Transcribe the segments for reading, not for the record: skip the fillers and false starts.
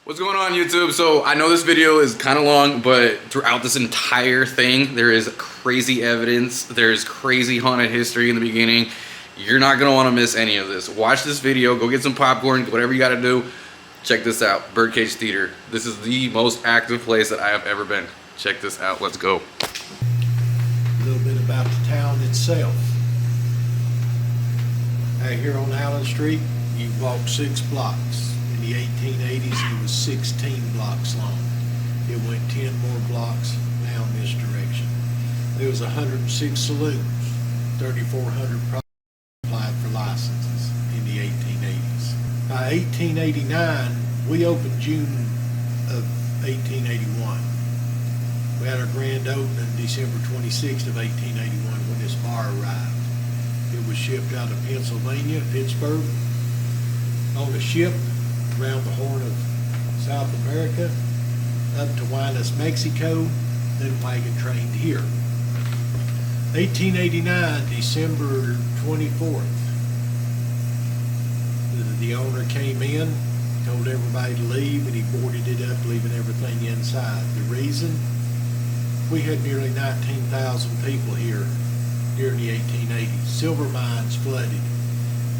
What's going on, YouTube? So I know this video is kind of long, but throughout this entire thing, there is crazy evidence. There's crazy haunted history in the beginning. You're not going to want to miss any of this. Watch this video. Go get some popcorn, whatever you got to do. Check this out, Birdcage Theater. This is the most active place that I have ever been. Check this out. Let's go. A little bit about the town itself. Out here on Allen Street, you walk 6 blocks. In the 1880s, it was 16 blocks long. It went 10 more blocks down this direction. There was 106 saloons, 3,400 applied for licenses in the 1880s. By 1889, we opened June of 1881. We had our grand opening December 26th of 1881 when this bar arrived. It was shipped out of Pennsylvania, Pittsburgh, on a ship around the Horn of South America, up to Guaymas, Mexico, then wagon trained here. 1889, December 24th, the owner came in, told everybody to leave, and he boarded it up, leaving everything inside. The reason? We had nearly 19,000 people here during the 1880s. Silver mines flooded.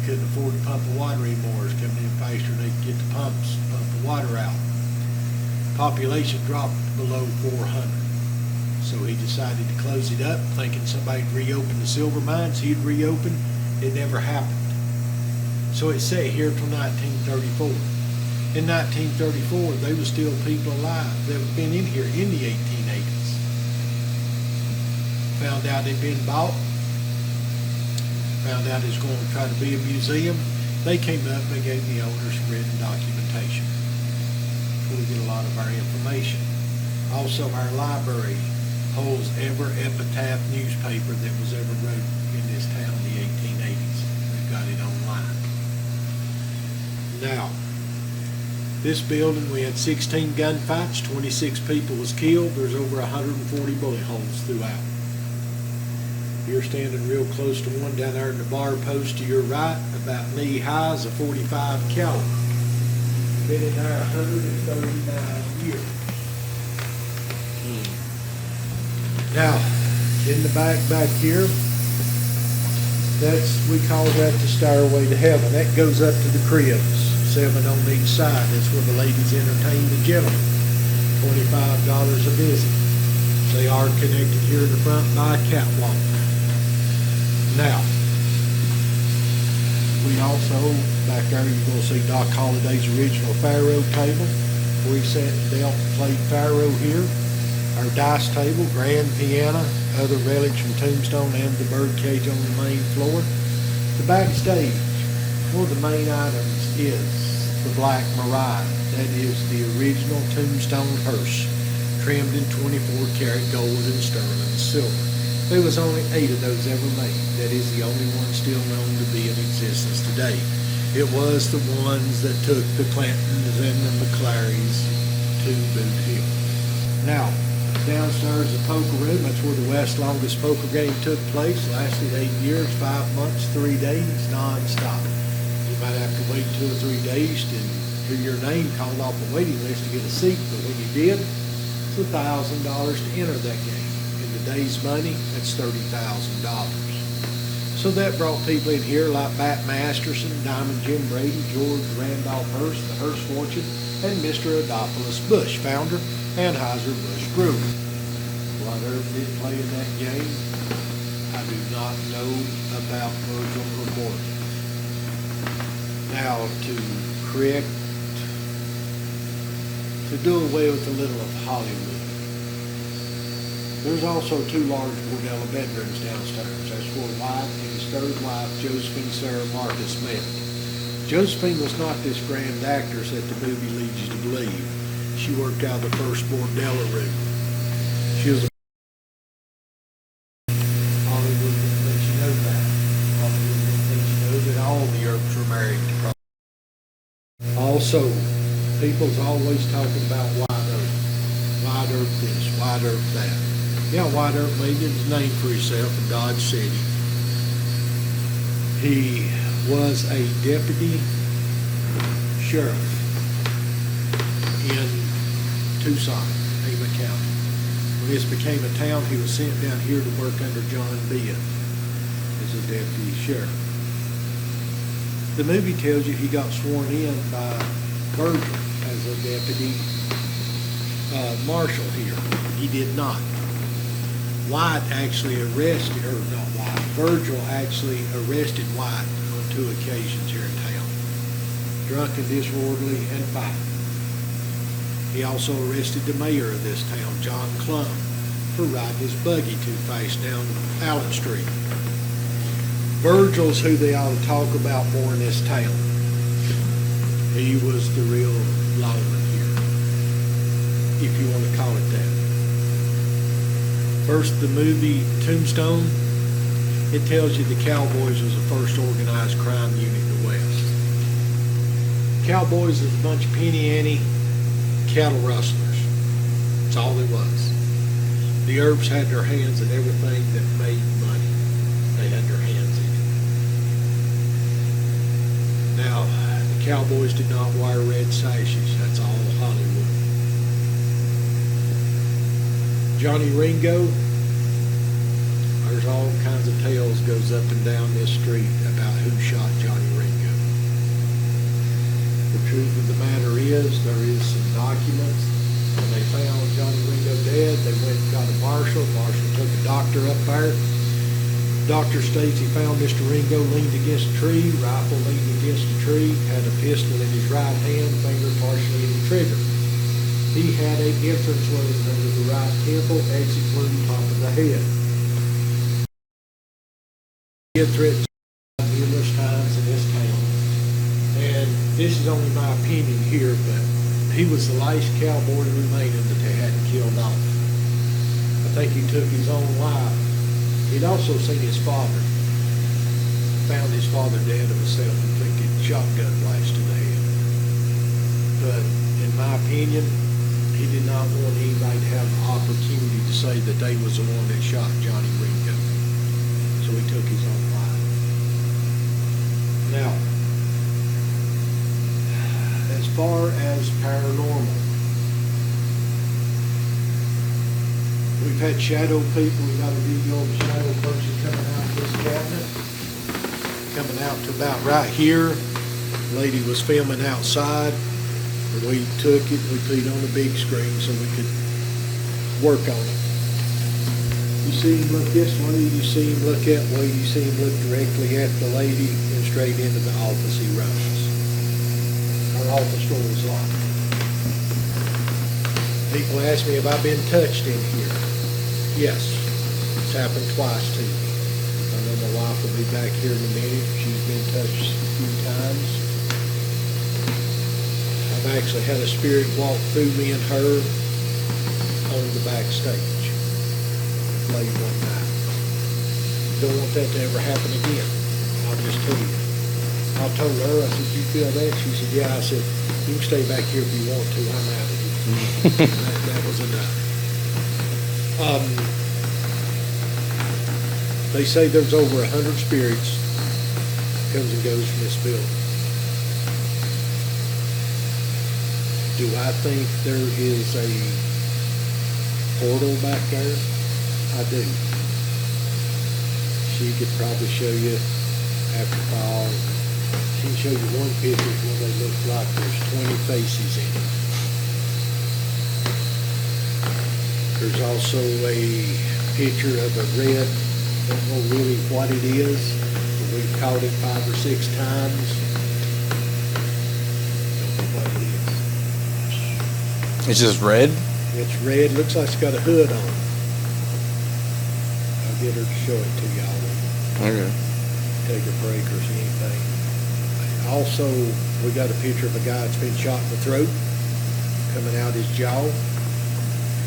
Couldn't afford to pump the water anymore. It's coming in faster than they could get the pumps, pump the water out. Population dropped below 400. So he decided to close it up, thinking somebody'd reopen the silver mines. He'd reopen. It never happened. So it sat here till 1934. In 1934, there were still people alive that had been in here in the 1880s. Found out they'd been bought. Found out it's going to try to be a museum. They came up and gave the owners some written documentation. We get a lot of our information. Also, our library holds every epitaph newspaper that was ever wrote in this town in the 1880s. We've got it online. Now, this building, we had 16 gunfights, 26 people was killed. There's over 140 bullet holes throughout. You're standing real close to one down there in the bar post to your right, about knee high, is a 45 caliber. Been in there 139 years. Now, in the back here, we call that the stairway to heaven. That goes up to the cribs, 7 on each side. That's where the ladies entertain the gentlemen. $25 a visit. They are connected here in the front by a catwalk. Now, we also, back there you're going to see Doc Holliday's original Pharaoh table. We sat and dealt and played Pharaoh here. Our dice table, grand piano, other relics from Tombstone, and the birdcage on the main floor. The backstage, one of the main items is the Black Mariah. That is the original Tombstone hearse, trimmed in 24-karat gold and sterling silver. There was only 8 of those ever made. That is the only one still known to be in existence today. It was the ones that took the Clintons and the McClarys to Boot Hill. Now, downstairs the poker room, that's where the West's longest poker game took place. Lasted 8 years, 5 months, 3 days, non-stop. You might have to wait 2 or 3 days to hear your name called off the waiting list to get a seat, but when you did, it's $1,000 to enter that game. Today's money, that's $30,000. So that brought people in here like Bat Masterson, Diamond Jim Brady, George Randolph Hearst, the Hearst Fortune, and Mr. Adolphus Bush, founder, Anheuser-Busch Brewery. What Earth did play in that game, I do not know about Virgil or Morgan. Now, to do away with a little of Hollywood, there's also 2 large bordello bedrooms downstairs. That's where White and his 3rd wife, Josephine Sarah Marcus, met. Josephine was not this grand actress that the movie leads you to believe. She worked out of the first bordello room. She was a Hollywood didn't let you know that. Hollywood didn't let you know that all the Earps were married to prostitutes. Also, people's always talking about White Earp. White Earp this, White Earp that. Yeah, White Earp made his name for himself in Dodge City. He was a deputy sheriff Tucson, Pima County. When this became a town, he was sent down here to work under John Beard as a deputy sheriff. The movie tells you he got sworn in by Virgil as a deputy marshal here. He did not. White actually arrested, or not White, Virgil actually arrested White on 2 occasions here in town. Drunk and disorderly and fighting. He also arrested the mayor of this town, John Clum, for riding his buggy too fast down Allen Street. Virgil's who they ought to talk about more in this town. He was the real lawman here, if you want to call it that. First, the movie Tombstone, it tells you the Cowboys was the first organized crime unit in the West. Cowboys is a bunch of penny-ante cattle rustlers. That's all it was. The Earps had their hands in everything that made money. They had their hands in it. Now, the Cowboys did not wear red sashes. That's all Hollywood. Johnny Ringo, there's all kinds of tales goes up and down this street about who shot Johnny Ringo. The truth of the matter is, there is some documents. When they found Johnny Ringo dead, they went and got a marshal. Marshal took a doctor up there. Doctor states he found Mr. Ringo leaned against a tree, rifle leaned against a tree, had a pistol in his right hand, finger partially in the trigger. He had a entrance wound under the right temple, exit wound top of the head. He had threatened numerous times in this town. And this is only my opinion here, but he was the last cowboy remaining that they hadn't killed off. I think he took his own life. He'd also seen his father. Found his father dead of a self-inflicted shotgun blast to the head. But in my opinion, he did not want anybody to have the opportunity to say that they was the one that shot Johnny Ringo. So he took his own life. Now, as far as paranormal, we've had shadow people. We got a video of a shadow person coming out of this cabinet, coming out to about right here. The lady was filming outside. We took it, we put it on the big screen so we could work on it. You see him look this way, you see him look that way, you see him look directly at the lady and straight into the office he runs. Our office door is locked. People ask me, have I been touched in here? Yes, it's happened twice to me. I know my wife will be back here in a minute. She's been touched a few times. I've actually had a spirit walk through me and her on the backstage late one night. Don't want that to ever happen again. I'll just tell you. I told her, I said, you feel that? She said, yeah. I said, you can stay back here if you want to. I'm out of here. that was enough. They say there's over 100 spirits comes and goes from this building. Do I think there is a portal back there? I do. She could probably show you after fall. She can show you one picture when they look like there's 20 faces in it. There's also a picture of a red, don't know really what it is, but we've caught it 5 or 6 times. Don't know what it is. It's just red? It's red, looks like it's got a hood on it. I'll get her to show it to y'all. Okay. Take a break or see anything. Also, we got a picture of a guy that's been shot in the throat, coming out his jaw.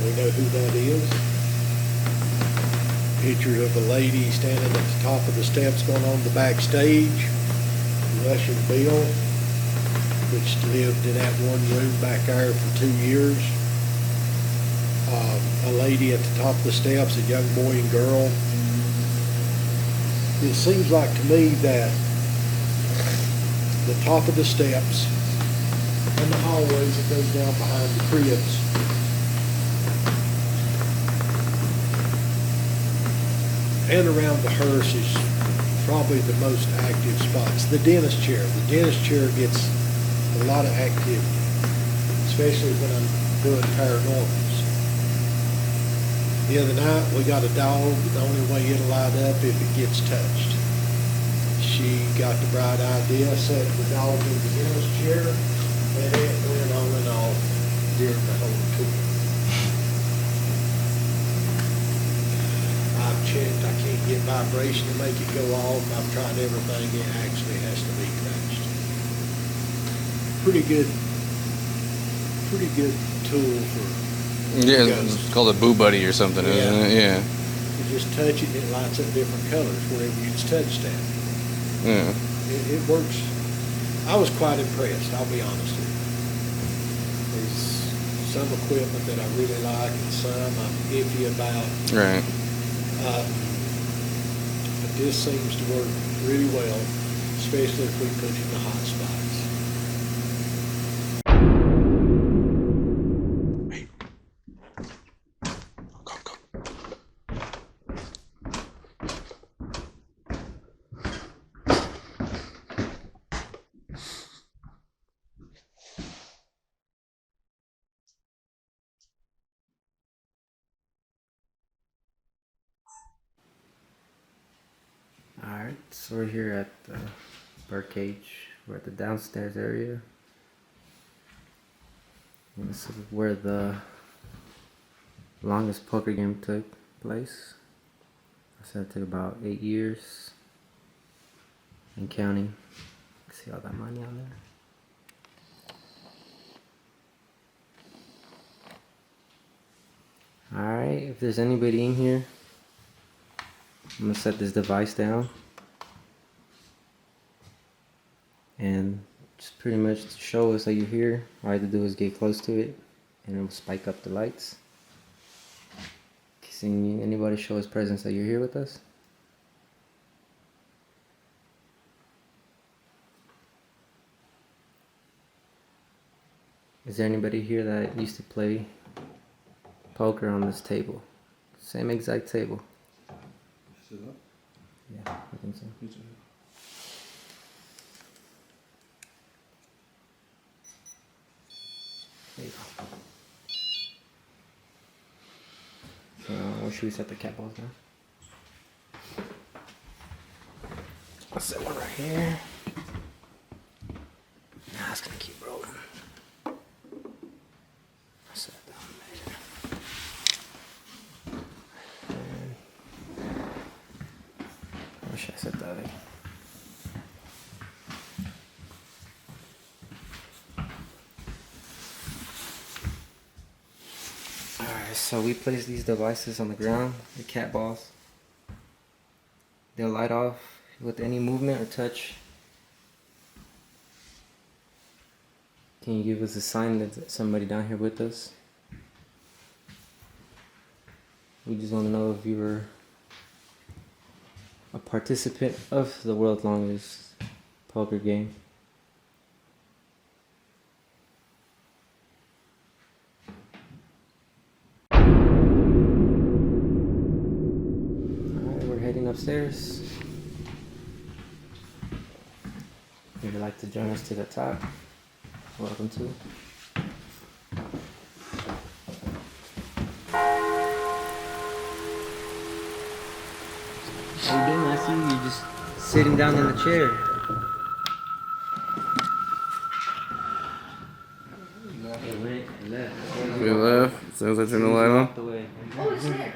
We know who that is. Picture of a lady standing at the top of the steps going on the backstage. Russian Bill, which lived in that one room back there for 2 years. A lady at the top of the steps, a young boy and girl. It seems like to me that the top of the steps and the hallways that goes down behind the cribs and around the hearse is probably the most active spots. The dentist chair. The dentist chair gets a lot of activity, especially when I'm doing paranormals. The other night we got a dog. The only way it'll light up if it gets touched. She got the bright idea, set the dog in the dentist chair, and it went on and off during the whole tour. I've checked, I can't get vibration to make it go off. I've tried everything, it actually has to be touched. Pretty good tool for Yeah, ghosts. it's called a boo buddy or something, isn't it? Yeah. You just touch it and it lights up different colors wherever it's touched at. Yeah. It works. I was quite impressed, I'll be honest with you. There's some equipment that I really like and some I'm iffy about. Right. But this seems to work really well, especially if we put it in the hot spots. Alright, so we're here at the birdcage. We're at the downstairs area. And this is where the longest poker game took place. I said it took about 8 years and counting. See all that money on there. Alright, if there's anybody in here, I'm gonna set this device down and just pretty much to show us that you're here. All I have to do is get close to it and it will spike up the lights. Can anybody show his presence that you're here with us? Is there anybody here that used to play poker on this table? Same exact table. Yeah, I think so. There you go. So, where should we set the cat balls now? I'll set one right here. Nah, it's gonna keep rolling. I'll set it down there. And where should I set that in? Alright, so we place these devices on the ground, the cat balls. They'll light off with any movement or touch. Can you give us a sign that there's somebody down here with us? We just want to know if you were a participant of the world's longest poker game. Alright, we're heading upstairs. If you'd like to join us to the top, welcome to. How you doing? I see you just sitting down in the chair. It went, it left. We left. As soon as I turn the light on. Walked away. Oh, shit.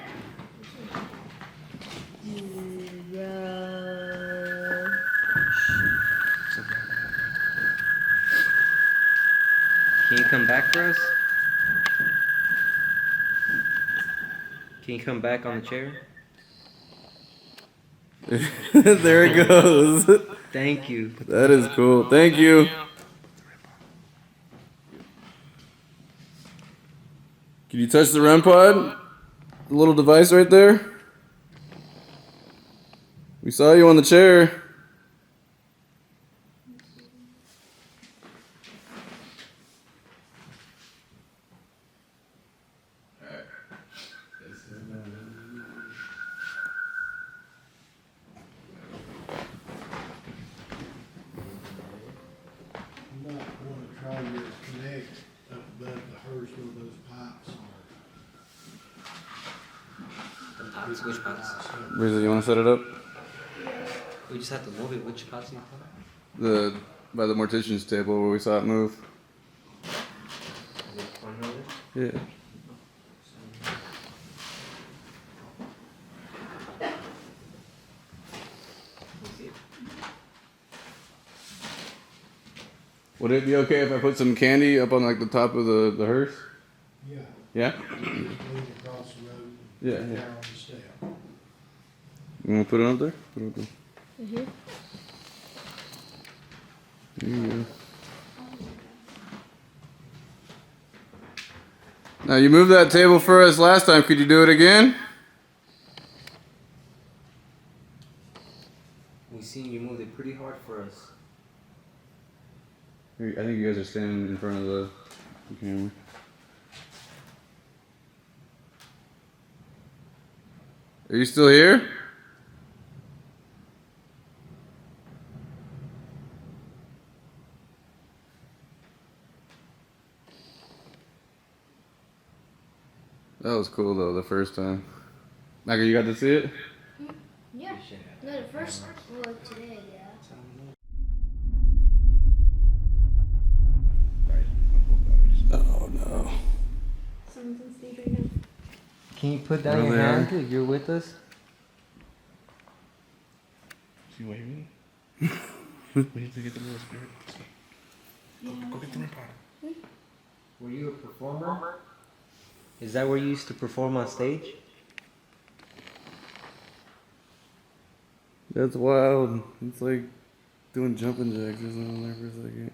Can you come back for us? Can you come back on the chair? There it goes. Thank you. That is cool. Thank you. Can you touch the REM pod? The little device right there? We saw you on the chair. pots? Which pots? Rizzo, you want to set it up? We just have to move it. Which pots are you talking By the mortician's table where we saw it move. about? Is it one over? Yeah. Would it be okay if I put some candy up on like the top of the hearse? Yeah. Yeah? Lean across the road. Yeah, Down yeah. the step. You want to put it up there? Put it up there. Mm-hmm. There you go. Now you moved that table for us last time. Could you do it again? We seen you moved it pretty hard for us. I think you guys are standing in front of the camera. Are you still here? That was cool though, the first time. Michael, you got to see it? Yeah. No, the first one today, yeah. Oh no. Someone's on stage right now. Can you put down There your they are. hand if you're with us? She waving? We need to get the little spirit. Go get the ring. Were you a performer? Is that where you used to perform on stage? That's wild. It's like doing jumping jacks or something there for a second.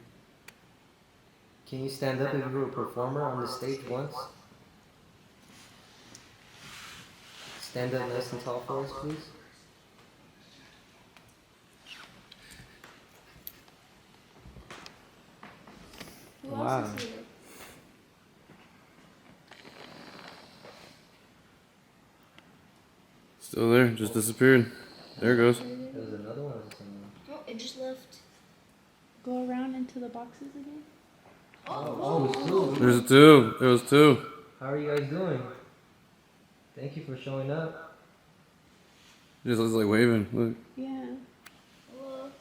Can you stand up if you were a performer on the stage once? Stand up nice and tall for us, please. Who Wow. else is here? Still there, just disappeared. There it goes. There was another one. Or something. Oh, it just left. Go around into the boxes again. Oh, it's two. There's a two. There was two. How are you guys doing? Thank you for showing up. Just looks like waving. Look. Yeah.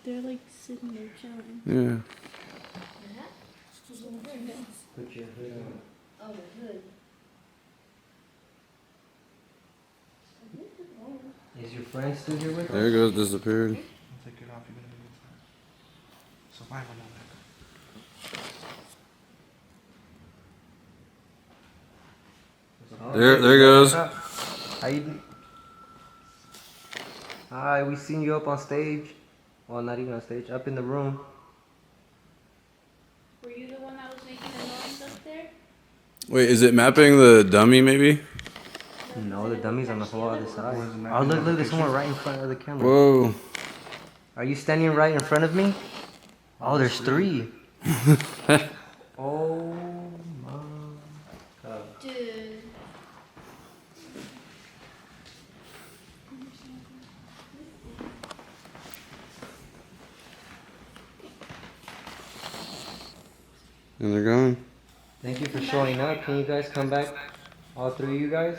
They're like sitting there chilling. Yeah. Put your hood on. Oh, the hood. Is your friend still here with There it us? goes, disappeared. Take it off. You're gonna be good. Survival mode. There goes. How you do? Hi, we seen you up on stage. Well, not even on stage, up in the room. Were you the one that was making the noise up there? Wait, is it mapping the dummy maybe? No, the dummy's on the whole other side. Oh, look, there's someone right in front of the camera. Whoa. Are you standing right in front of me? Oh, there's three. Oh my god. Dude. And they're gone. Thank you for showing up. Can you guys come back? All three of you guys?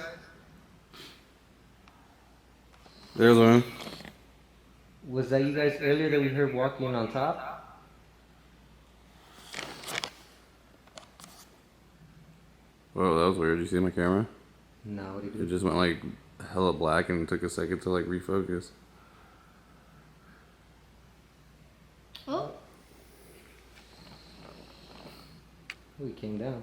There's one. Was that you guys earlier that we heard walking on top? Whoa, that was weird. You see my camera? No, what did It you just went like hella black and took a second to like refocus. Oh. We came down.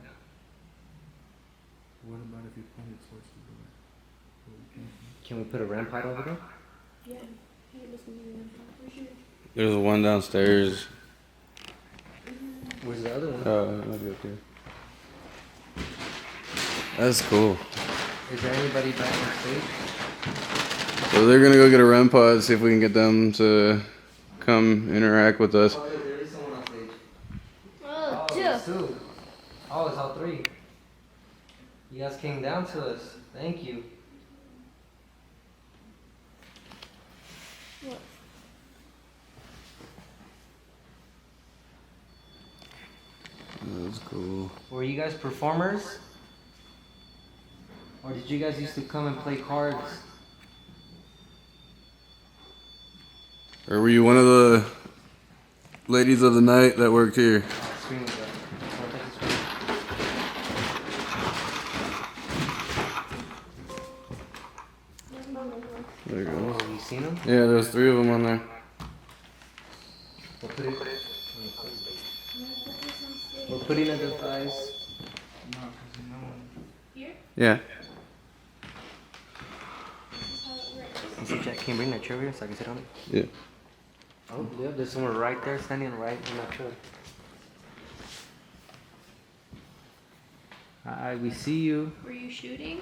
What about if you pointed towards the door? Can we put a rampart over there? Yeah. Hey, listen to me. For sure. There's one downstairs. Where's the other one? It might be up here. That's cool. Is there anybody back on stage? So they're gonna go get a REM pod, see if we can get them to come interact with us. Oh, there is someone on stage. Oh, It's two. Oh, it's all three. You guys came down to us. Thank you. What? That's cool. Were you guys performers? Or did you guys used to come and play cards? Or were you one of the ladies of the night that worked here? There you go. Have you seen them? Yeah, there's 3 of them on there. We're putting at the thighs. Yeah. Jack, can you bring that chair over here so I can sit on it? Yeah. Oh, yeah, there's someone right there standing right in that chair. Hi, we see you. Were you shooting?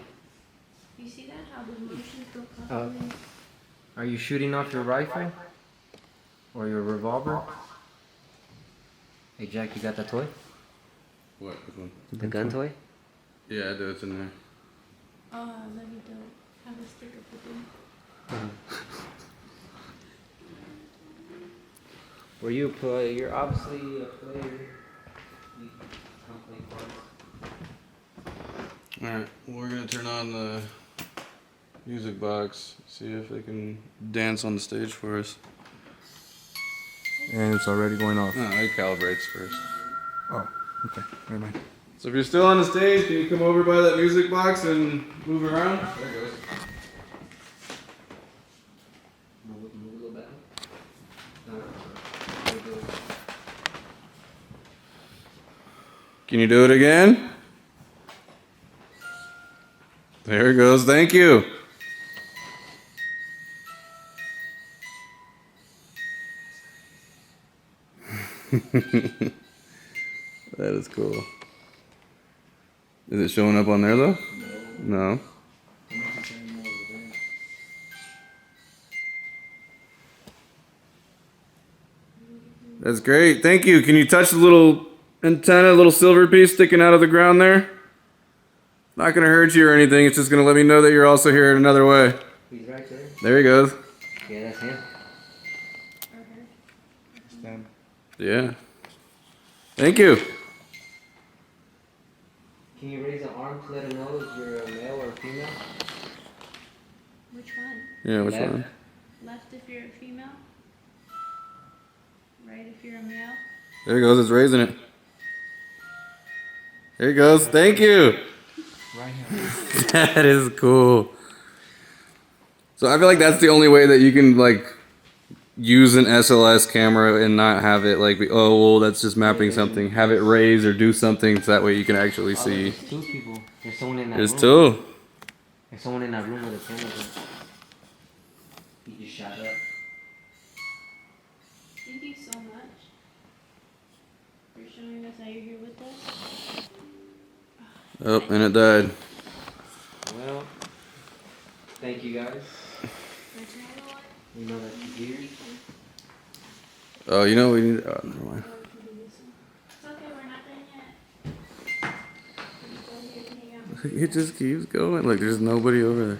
You see that? How the motions go constantly? Are you shooting off your rifle? Or your revolver? Hey Jack, you got that toy? What? Which one? The gun toy? Yeah, I do. It's in there. Oh, that'd be dope. Have a sticker put in. Were you a player? You're obviously a player. You don't play cards. Alright, we're gonna turn on the music box, see if they can dance on the stage for us. And it's already going off. No, it calibrates first. Oh, okay. Never mind. So if you're still on the stage, can you come over by that music box and move around? There it goes. Move a little back. Can you do it again? There it goes. Thank you. That is cool. Is it showing up on there though? No. That's great. Thank you. Can you touch the little antenna, little silver piece sticking out of the ground there? Not going to hurt you or anything. It's just going to let me know that you're also here in another way. He's right there. There he goes. Yeah, that's him. Stand. Yeah. Thank you. Can you raise an arm to let him know if you're a male or a female? Which one? Yeah, which Left. one? Left if you're a female? Right if you're a male? There he goes. It's raising it. There he goes. Thank you. Right here. That is cool. So I feel like that's the only way that you can like use an SLS camera and not have it like, oh, well, that's just mapping something. Have it raise or do something so that way you can actually see. There's 2 people. There's someone in that There's room. 2. There's someone in that room with a camera. He just shot up. Thank you so much for showing us how you're here with us. Oh, and it died. Well, thank you guys. My channel one? We know that you're here. Oh, you know we need. Oh, never mind. Or we can do this one. It's okay, we're not done yet. We're just over here to hang out. It just keeps going. Like there's nobody over there.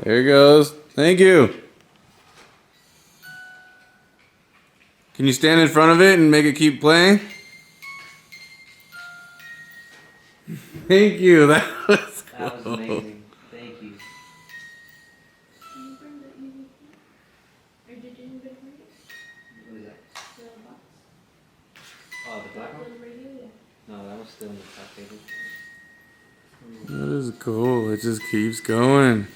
There he goes. Thank you. Can you stand in front of it and make it keep playing? Thank you. That was cool. That was amazing. Thank you. Can you bring the easy? Or did anybody bring it? What is that? The box? Oh, the black The one? radio? Yeah. No, that was still in the top table. That is cool. It just keeps going.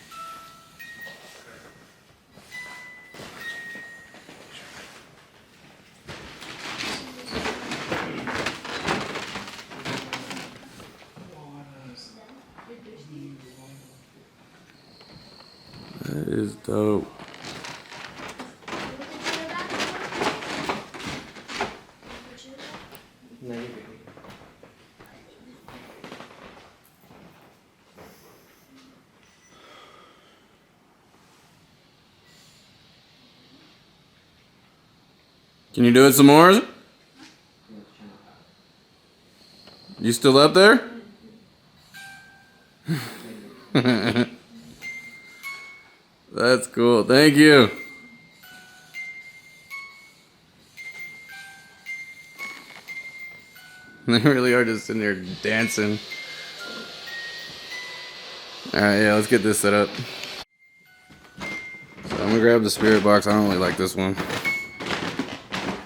That is dope. No, you're good. Can you do it some more? You still up there? That's cool. Thank you. They really are just sitting there dancing. Alright, yeah, let's get this set up. So I'm gonna grab the spirit box. I don't really like this one.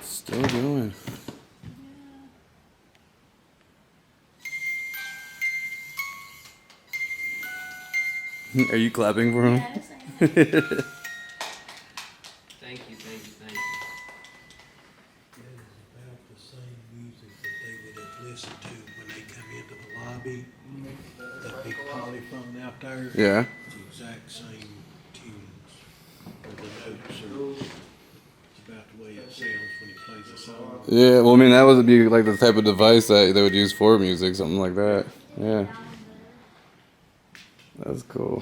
Still going. Are you clapping for him? Yes, I am. Thank you, thank you, thank you. That is about the same music that they would have listened to when they come into the lobby. That big polyphone out there. Yeah. It's the exact same tunes. Or the notes are, it's about the way it sounds when he plays a song. Yeah, well, I mean, that would be like the type of device that they would use for music, something like that. Yeah. That's cool.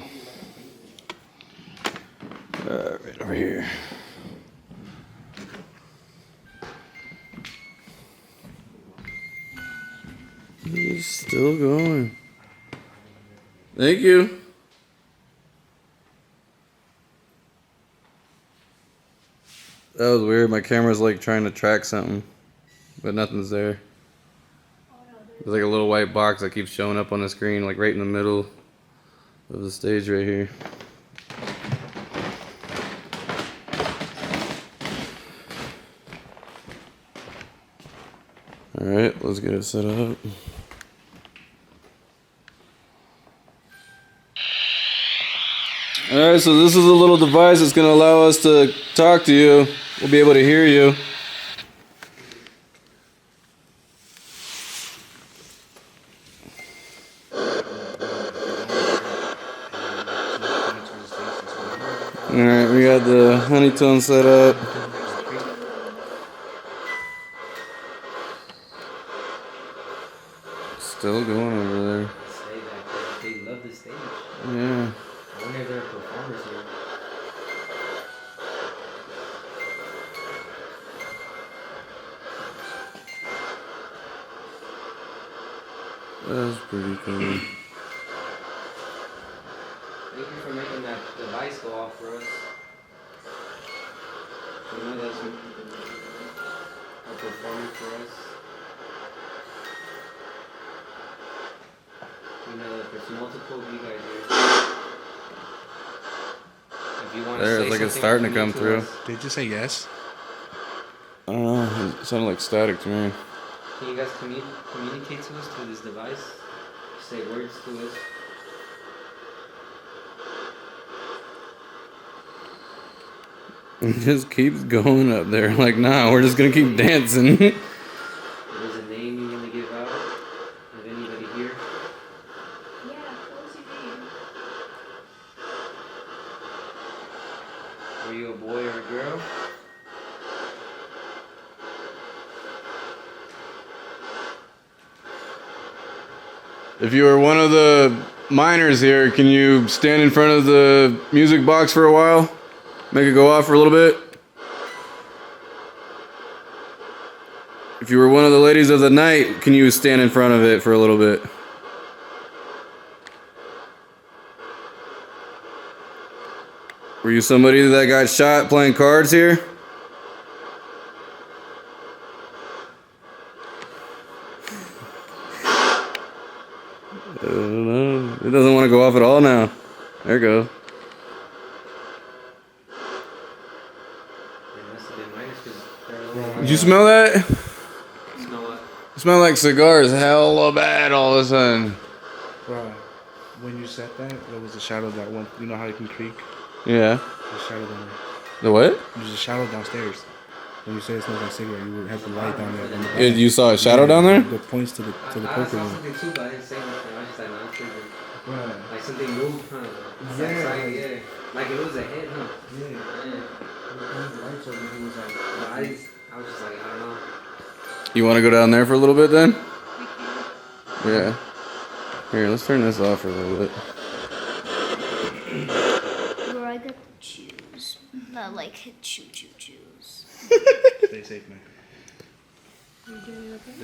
Right over here. He's still going. Thank you. That was weird. My camera's like trying to track something, but nothing's there. There's like a little white box that keeps showing up on the screen, like right in the middle of the stage right here. Alright, let's get it set up. Alright, so this is a little device that's going to allow us to talk to you. We'll be able to hear you. Alright, we got the honeytone set up. Still going over there. Say that they love the stage. Yeah. I wonder if there are performers here. That's pretty cool. Thank you for making that device go off for us. You know that's a performance for us. You know that there's multiple of you guys here. If you want to There, say it's like it's something starting to coming come through. us, Did you say yes? I don't know. It sounded like static to me. Can you guys communicate to us through this device? Say words to us. It just keeps going up there. Like, nah, we're just gonna keep dancing. If there's a name you want to give out of anybody here. Yeah, of course you do. Were you a boy or a girl? If you were one of the miners here, can you stand in front of the music box for a while? Make it go off for a little bit? If you were one of the ladies of the night, can you stand in front of it for a little bit? Were you somebody that got shot playing cards here? I don't know. It doesn't want to go off at all now. There it goes. They must have been minors because they're the only Did ones you smell that? that smell what? It smelled like cigars hella bad all of a sudden. Bro, when you said that, there was a shadow that went. You know how you can creak? Yeah. There's a shadow down there. The what? There's a shadow downstairs. When you say it smells like cigarette, you would have the light down there. On the Yeah, you saw a shadow down there? That points to the I poker saw room. something too, but I didn't say nothing. I was just like, no, I'm tripping. Right. Like something moved, huh? Yeah. Like it was a head, huh? Yeah. Yeah. The lights over here was like. But I was just like, I don't know. You want to go down there for a little bit then? We can. Yeah. Here, let's turn this off for a little bit. Where I got to choose. Not like choose. Stay safe, man. They're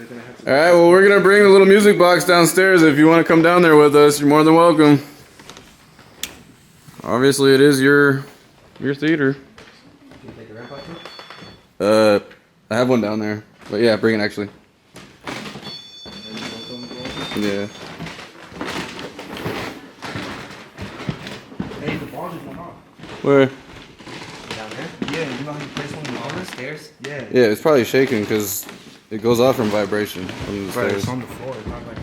gonna have to. All right, well, we're going to bring the little music box downstairs. If you want to come down there with us, you're more than welcome. Obviously, it is your theater. Can you take the ramp out too? I have one down there. But yeah, bring it actually. Yeah. Hey, the ball just went off. Where? Down there? Yeah, you know how you place one in the On the corner? stairs? Yeah. Yeah, it's probably shaking because it goes off from vibration from the But stairs. it's on the floor. It's not like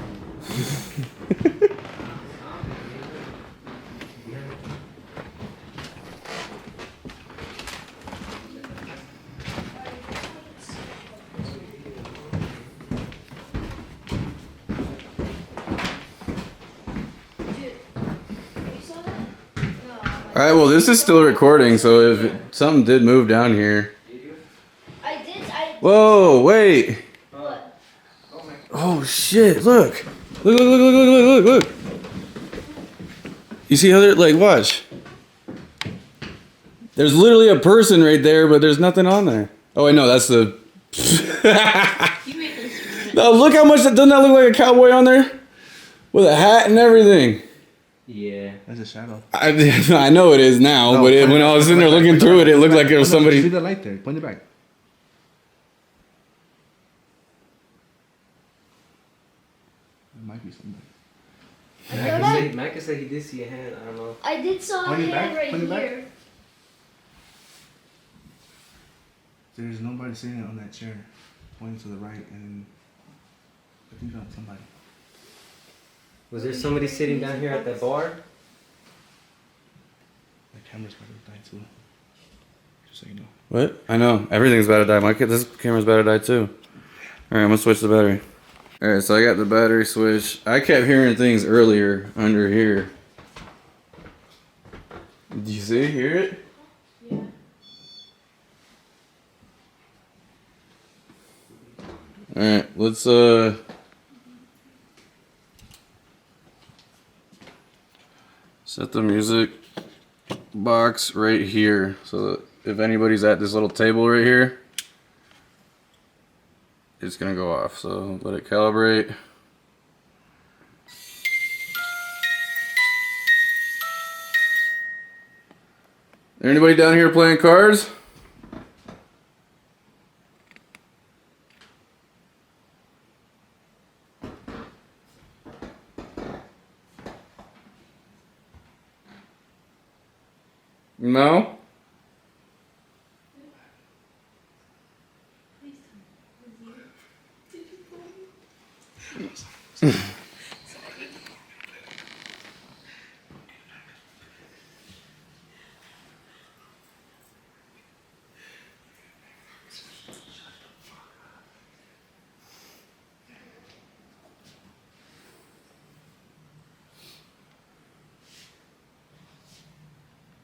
All right, well, this is still recording, so if something did move down here. I did. Whoa, wait. What? Oh, shit, look. Look. You see how they're, like, watch. There's literally a person right there, but there's nothing on there. Oh, wait, no, that's the... You made this. No, look how much, doesn't that look like a cowboy on there? With a hat and everything. Yeah. that's a shadow. I know it is now, No, but point when it I back, was sitting there point it looking back, through it, it looked point like it was back. somebody... See the light there. Point it back. It might be somebody. Micah said he did see a hand. I don't know. I did saw a Point it hand back, right point it back. here. There's nobody sitting on that chair. Pointing to the right, and I think that's somebody. Was there somebody sitting down here at the bar? The camera's about to die too. Just so you know. What? I know. Everything's about to die. This camera's about to die too. Alright, I'm gonna switch the battery. Alright, so I got the battery switch. I kept hearing things earlier under here. Did you see? Hear it? Yeah. Alright, let's set the music box right here so that if anybody's at this little table right here, it's gonna go off. So let it calibrate. There anybody down here playing cards? No?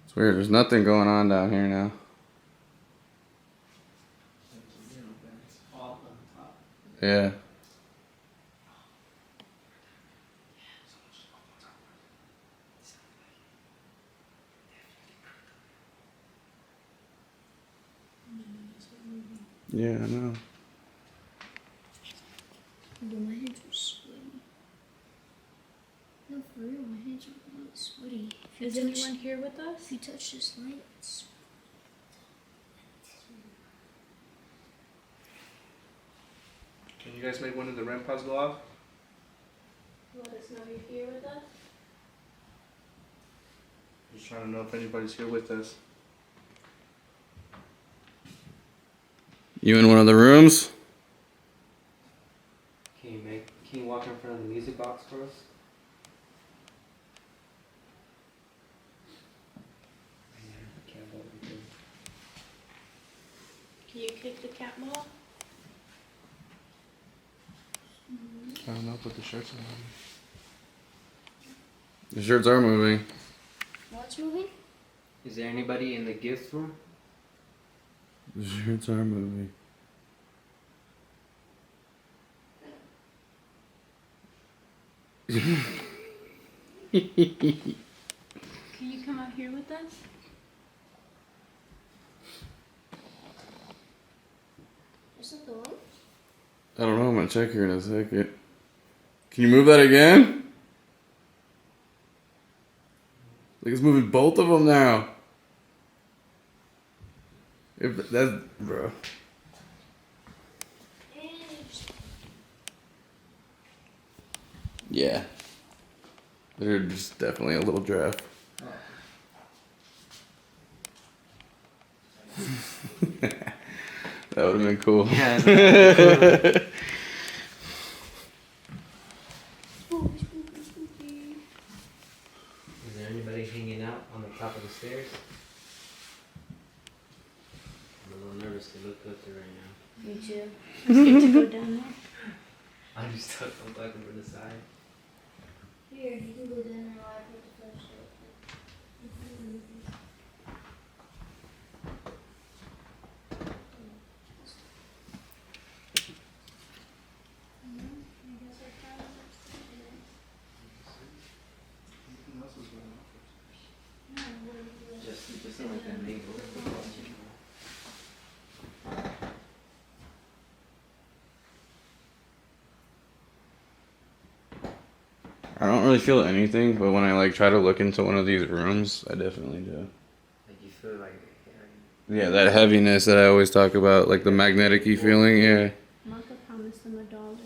It's weird, there's nothing going on down here now. Yeah. Yeah, I know. My hands are sweaty. No, for real, my hands are really sweaty. Is anyone here with us? If you touch this light, it's... Can you guys make one of the REM pods go off? Let us know you're here with us. Just trying to know if anybody's here with us. You in one of the rooms? Can you walk in front of the music box for us? Can you kick the cat ball? I don't know, but the shirts are on. The shirts are moving. What's moving? Is there anybody in the gift room? The shirts are moving. Can you come out here with us? Is it the one? I don't know, I'm gonna check here in a second. Can you move that again? Like it's moving both of them now. If that's, bro. Yeah. They're just definitely a little draft. That would have been cool. Yeah. Spooky, spooky, spooky. Is there anybody hanging out on the top of the stairs? I'm a little nervous to look up there right now. Me too. I'm scared to go down there. I'm just stuck. I'm talking from the side. Here, you can go down there while I put the flashlight. Just like that big I don't really feel anything, but when I like try to look into one of these rooms, I definitely do. Like you feel like Yeah, that heaviness that I always talk about, like the magnetic-y feeling, yeah. Martha promised them $1.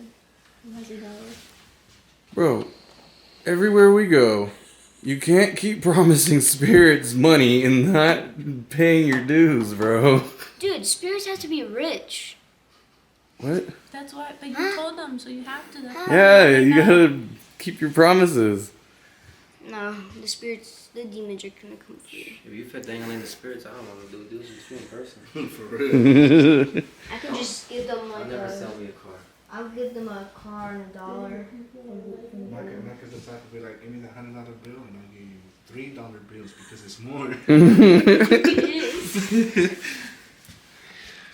Who has $1? Bro, everywhere we go, you can't keep promising spirits money and not paying your dues, bro. Dude, spirits have to be rich. What? That's why, but you told them, so you have to. That's Yeah, you gotta keep your promises. No, the spirits, the demons are gonna come for you. if you fit dangling the spirits, I don't want to do this with you in person. For real. I can just give them I'll like never sell me a car. I'll give them a car and $1. Micah's the type to be like, give me the $100 bill and I'll give you $3 bills because it's more. It is.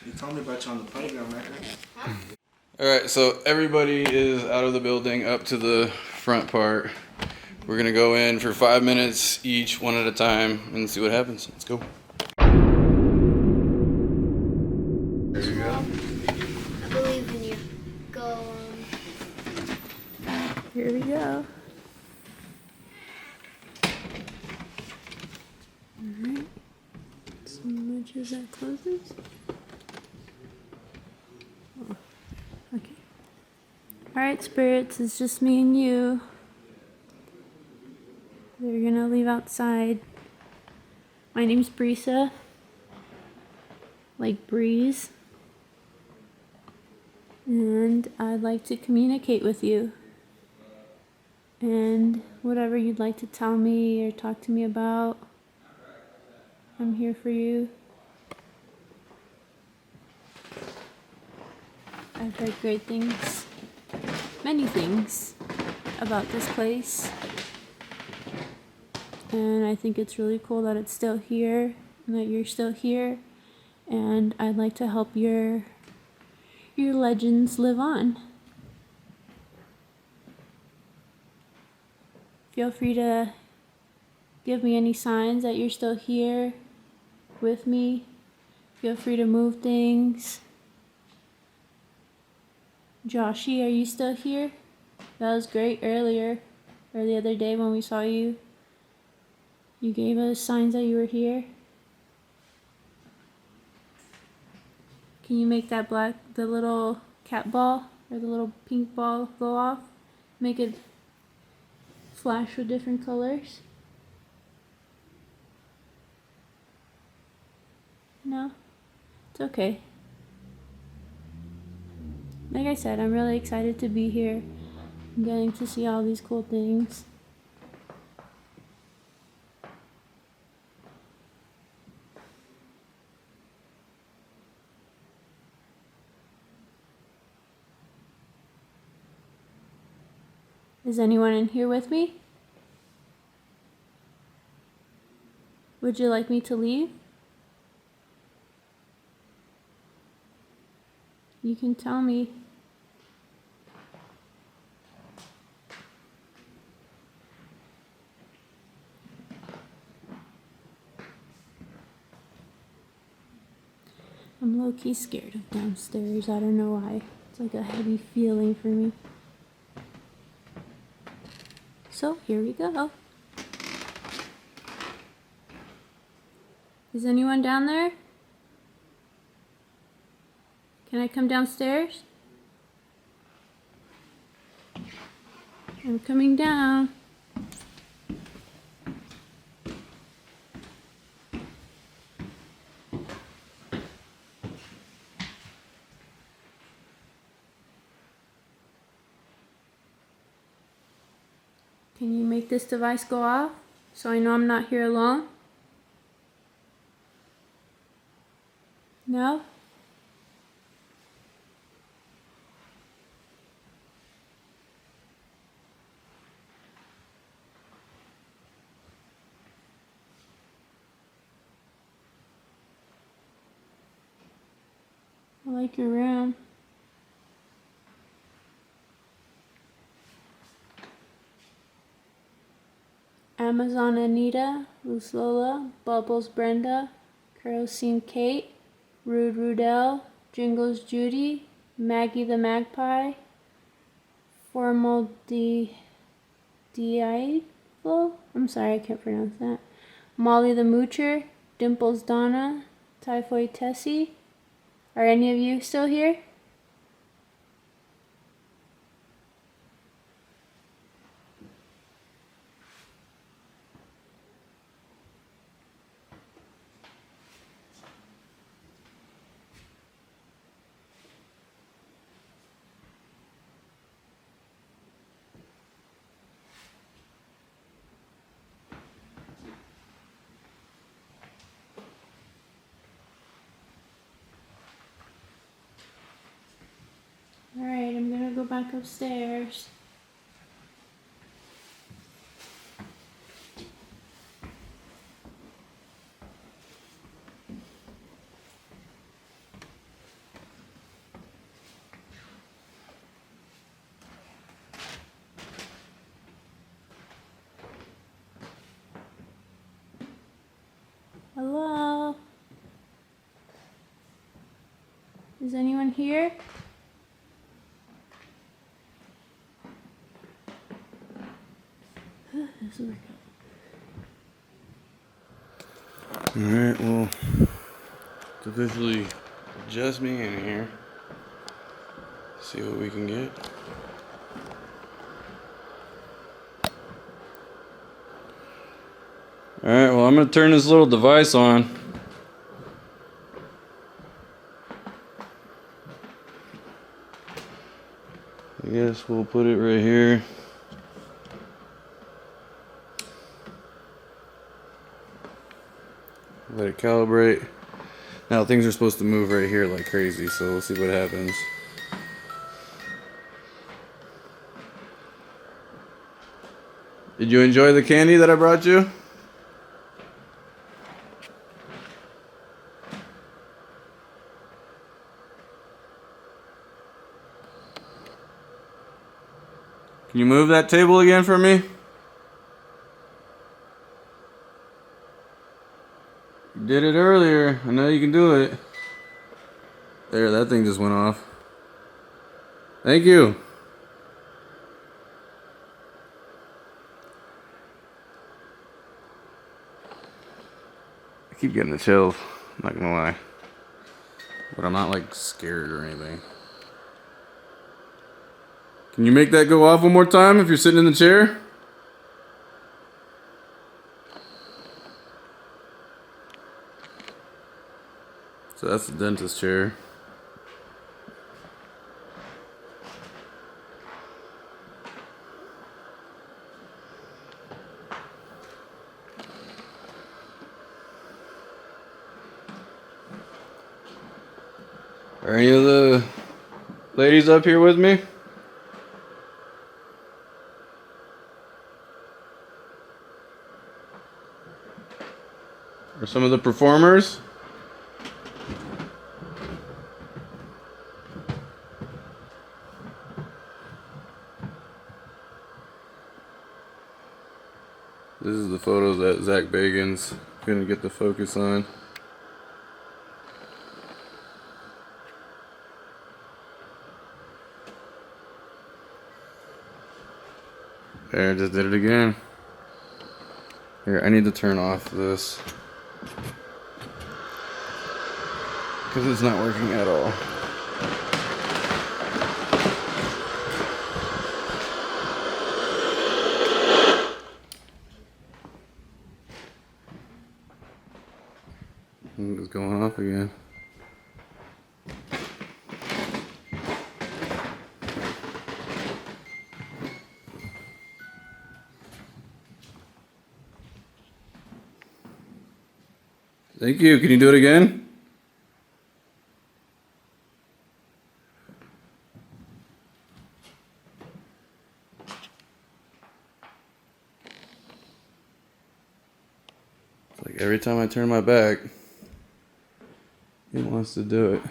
You told me about you on the playground, Micah. Alright, so everybody is out of the building up to the front part. We're gonna go in for 5 minutes each, one at a time, and see what happens. Let's go. There you go. I believe in you. Go. Here we go. Alright. So much as that closes. Oh, okay. Alright, spirits, it's just me and you. They're gonna leave outside. My name's Brisa. Like breeze. And I'd like to communicate with you. And whatever you'd like to tell me or talk to me about, I'm here for you. I've heard great things, many things about this place. And I think it's really cool that it's still here and that you're still here. And I'd like to help your legends live on. Feel free to give me any signs that you're still here with me. Feel free to move things. Joshy, are you still here? That was great earlier, or the other day when we saw you. You gave us signs that you were here. Can you make that the little cat ball, or the little pink ball go off? Make it flash with different colors? No? It's okay. Like I said, I'm really excited to be here. I'm getting to see all these cool things. Is anyone in here with me? Would you like me to leave? You can tell me. I'm low-key scared of downstairs. I don't know why. It's like a heavy feeling for me. So here we go. Is anyone down there? Can I come downstairs? I'm coming down. Can you make this device go off so I know I'm not here alone? No? I like your room. Amazon Anita, Loose Lola, Bubbles Brenda, Kerosene Kate, Rude Rudell, Jingles Judy, Maggie the Magpie, Diablo? I'm sorry, I can't pronounce that. Molly the Moocher, Dimples Donna, Typhoid Tessie. Are any of you still here? Alright, I'm gonna go back upstairs. Hello? Is anyone here? This will work out. Alright, well, it's officially just me in here. See what we can get. Alright, well, I'm gonna turn this little device on. I guess we'll put it right here. Let it calibrate. Now things are supposed to move right here like crazy, so we'll see what happens. Did you enjoy the candy that I brought you? Can you move that table again for me? You did it earlier. I know you can do it. There, that thing just went off. Thank you. I keep getting the chills, I'm not gonna lie. But I'm not like scared or anything. Can you make that go off one more time if you're sitting in the chair? So that's the dentist chair. Are any of the ladies up here with me? Or some of the performers? This is the photos that Zach Bagans couldn't get the focus on. There, I just did it again. Here, I need to turn off this. Because it's not working at all. again. Thank you. Can you do it again? It's like every time I turn my back, he wants to do it.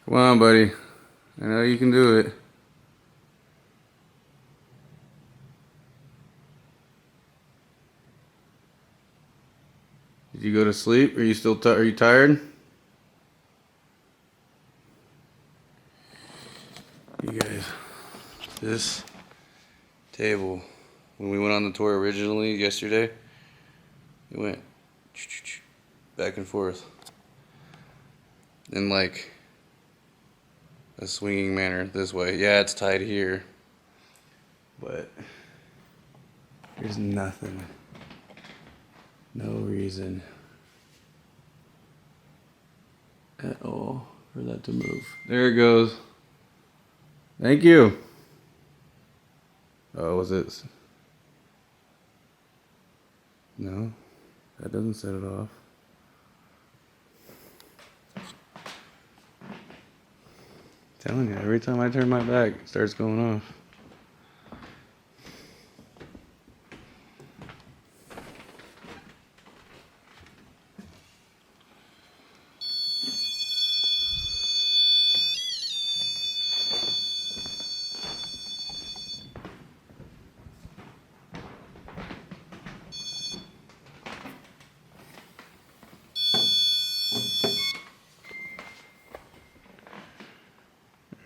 Come on, buddy. I know you can do it. Did you go to sleep? Are you still are you tired? You guys, this table, when we went on the tour originally yesterday, it went back and forth in like a swinging manner this way. Yeah, it's tied here, but there's nothing, no reason at all for that to move. There it goes. Thank you. Oh, was it? No, that doesn't set it off. Telling you, every time I turn my back, it starts going off.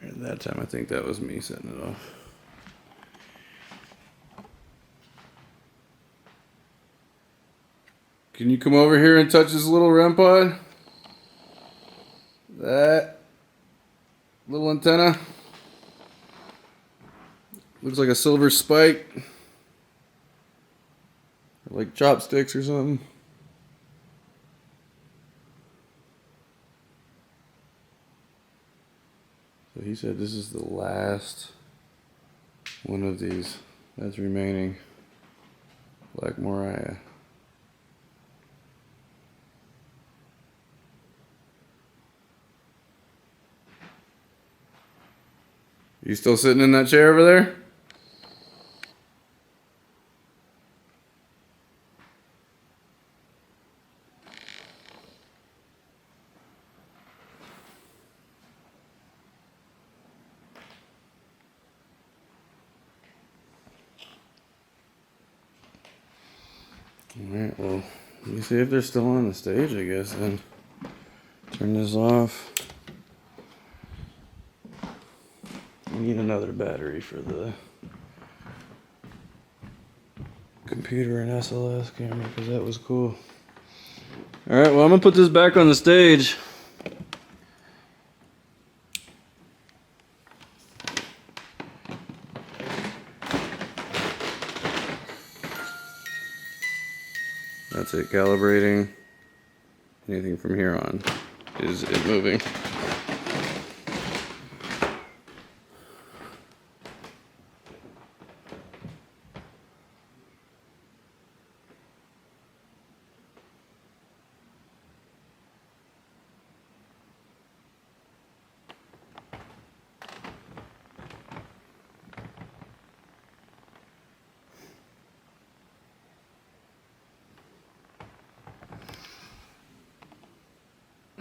At that time, I think that was me setting it off. Can you come over here and touch this little REM pod? That little antenna. Looks like a silver spike. Or like chopsticks or something. So he said this is the last one of these that's remaining. Black Mariah. You still sitting in that chair over there? Alright, well, let me see if they're still on the stage, I guess, then. Turn this off. I need another battery for the computer and SLS camera, because that was cool. Alright, well, I'm going to put this back on the stage. That's it, calibrating. Anything from here on is it moving.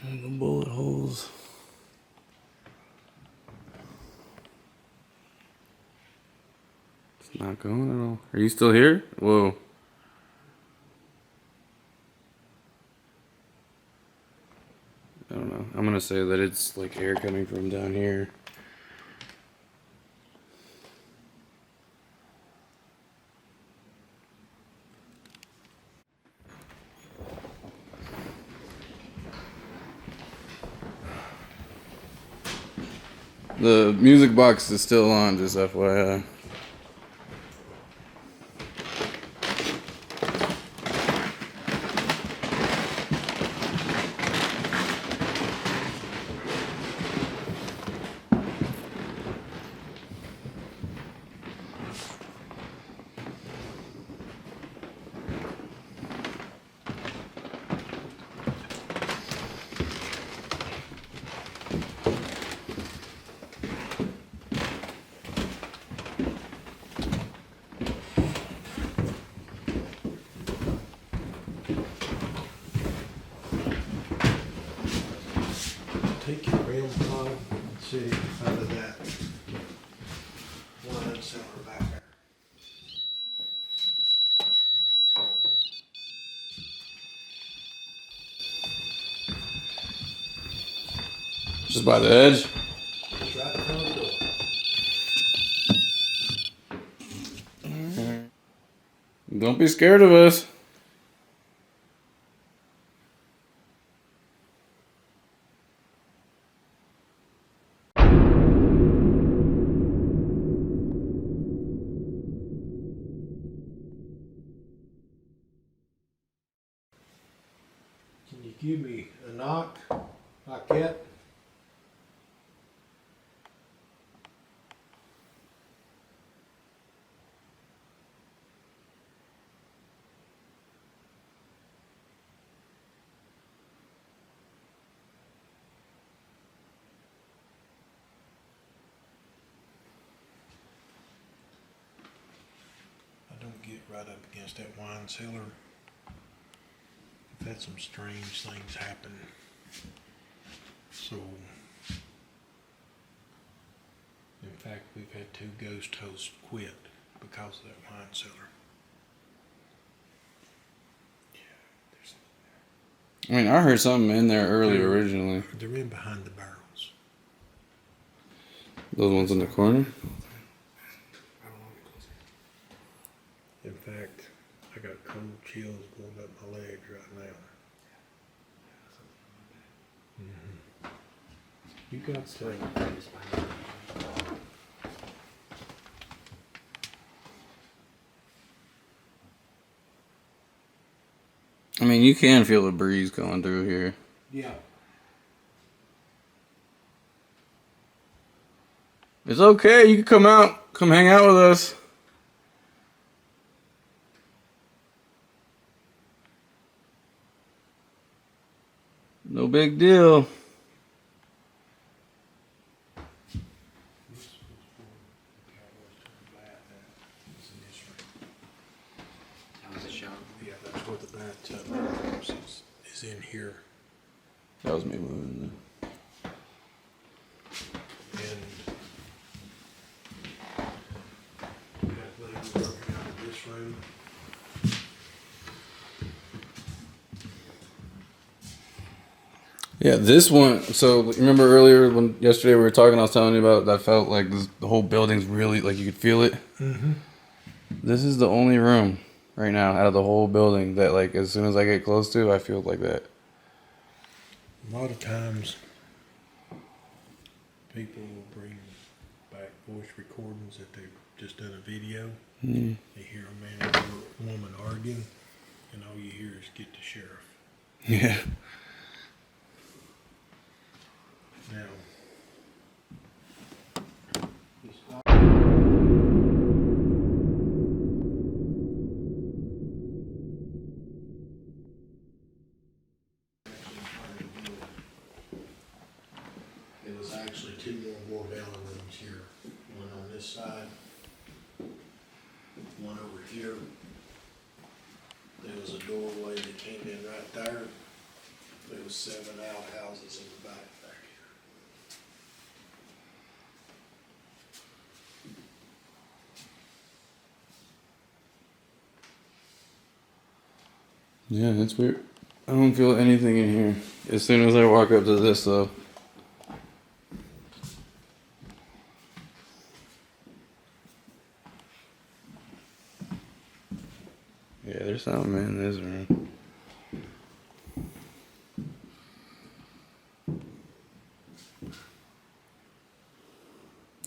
And the bullet holes. It's not going at all. Are you still here? Whoa. I don't know. I'm gonna say that it's like air coming from down here. The music box is still on, just FYI. Just by the edge. It's right in front of the door. Don't be scared of us. Can you give me a knock like that? I don't get right up against that wine cellar. I've had some strange things happen. So, in fact, we've had 2 ghost hosts quit because of that wine cellar. I mean, I heard something in there earlier originally. They're in behind the barrels. Those ones in the corner? In fact, I got cold chills going up my legs right now. You got to. I mean, you can feel the breeze going through here. Yeah. It's okay. You can come out. Come hang out with us. No big deal. That was a shower. Yeah, that's where the bathtub is in here. That was me moving. And we got things working out of this room. Yeah, this one. So remember earlier when yesterday we were talking, I was telling you about that felt like the whole building's really like you could feel it. Mm-hmm. This is the only room right now out of the whole building that like as soon as I get close to, I feel like that. A lot of times, people will bring back voice recordings that they've just done a video. Mm. They hear a man and a woman arguing, and all you hear is "get the sheriff." Yeah. Now, it was actually 2 more down rooms here. One on this side, one over here. There was a doorway that came in right there. There was 7 outhouses in the back here. Yeah, it's weird. I don't feel anything in here. As soon as I walk up to this, though. Yeah, there's something in this room.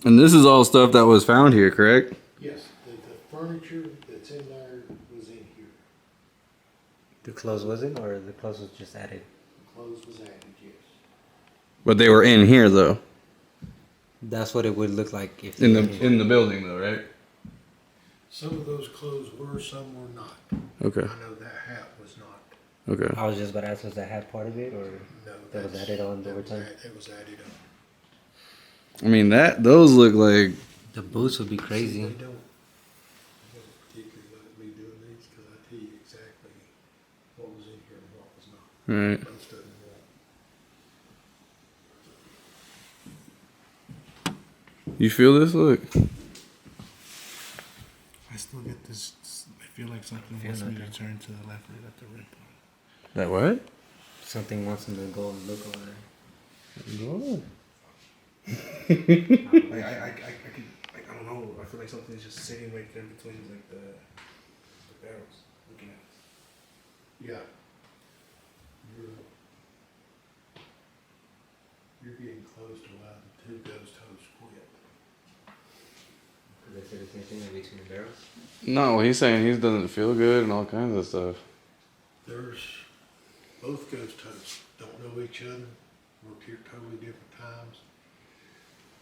And this is all stuff that was found here, correct? Yes, the furniture that's in there was in here. The clothes wasn't, or the clothes was just added? The clothes was added, yes. But they were in here, though. That's what it would look like if In they the came. in the building, though, right? Some of those clothes were, some were not. Okay. I know that hat was not. Okay. I was just about to ask, was that hat part of it, or No, that was that's- added on that over was time? It was added on. I mean, those look like. The boots would be They crazy. don't particularly let me do these because I tell you exactly what was in here and what was not. Right. Most of them won't. You feel this? Look. I still get this. I feel like something Feel wants me nothing. to turn to the left right at the red point. That what? Something wants them to go and look over there. Good. Like I don't know. I feel like something's just sitting right there between like the barrels, looking at us. Yeah. You're getting close to why the two ghost hosts quit. Did they say the same thing in between the barrels? No, he's saying he doesn't feel good and all kinds of stuff. There's, both ghost hosts don't know each other, work here totally different times.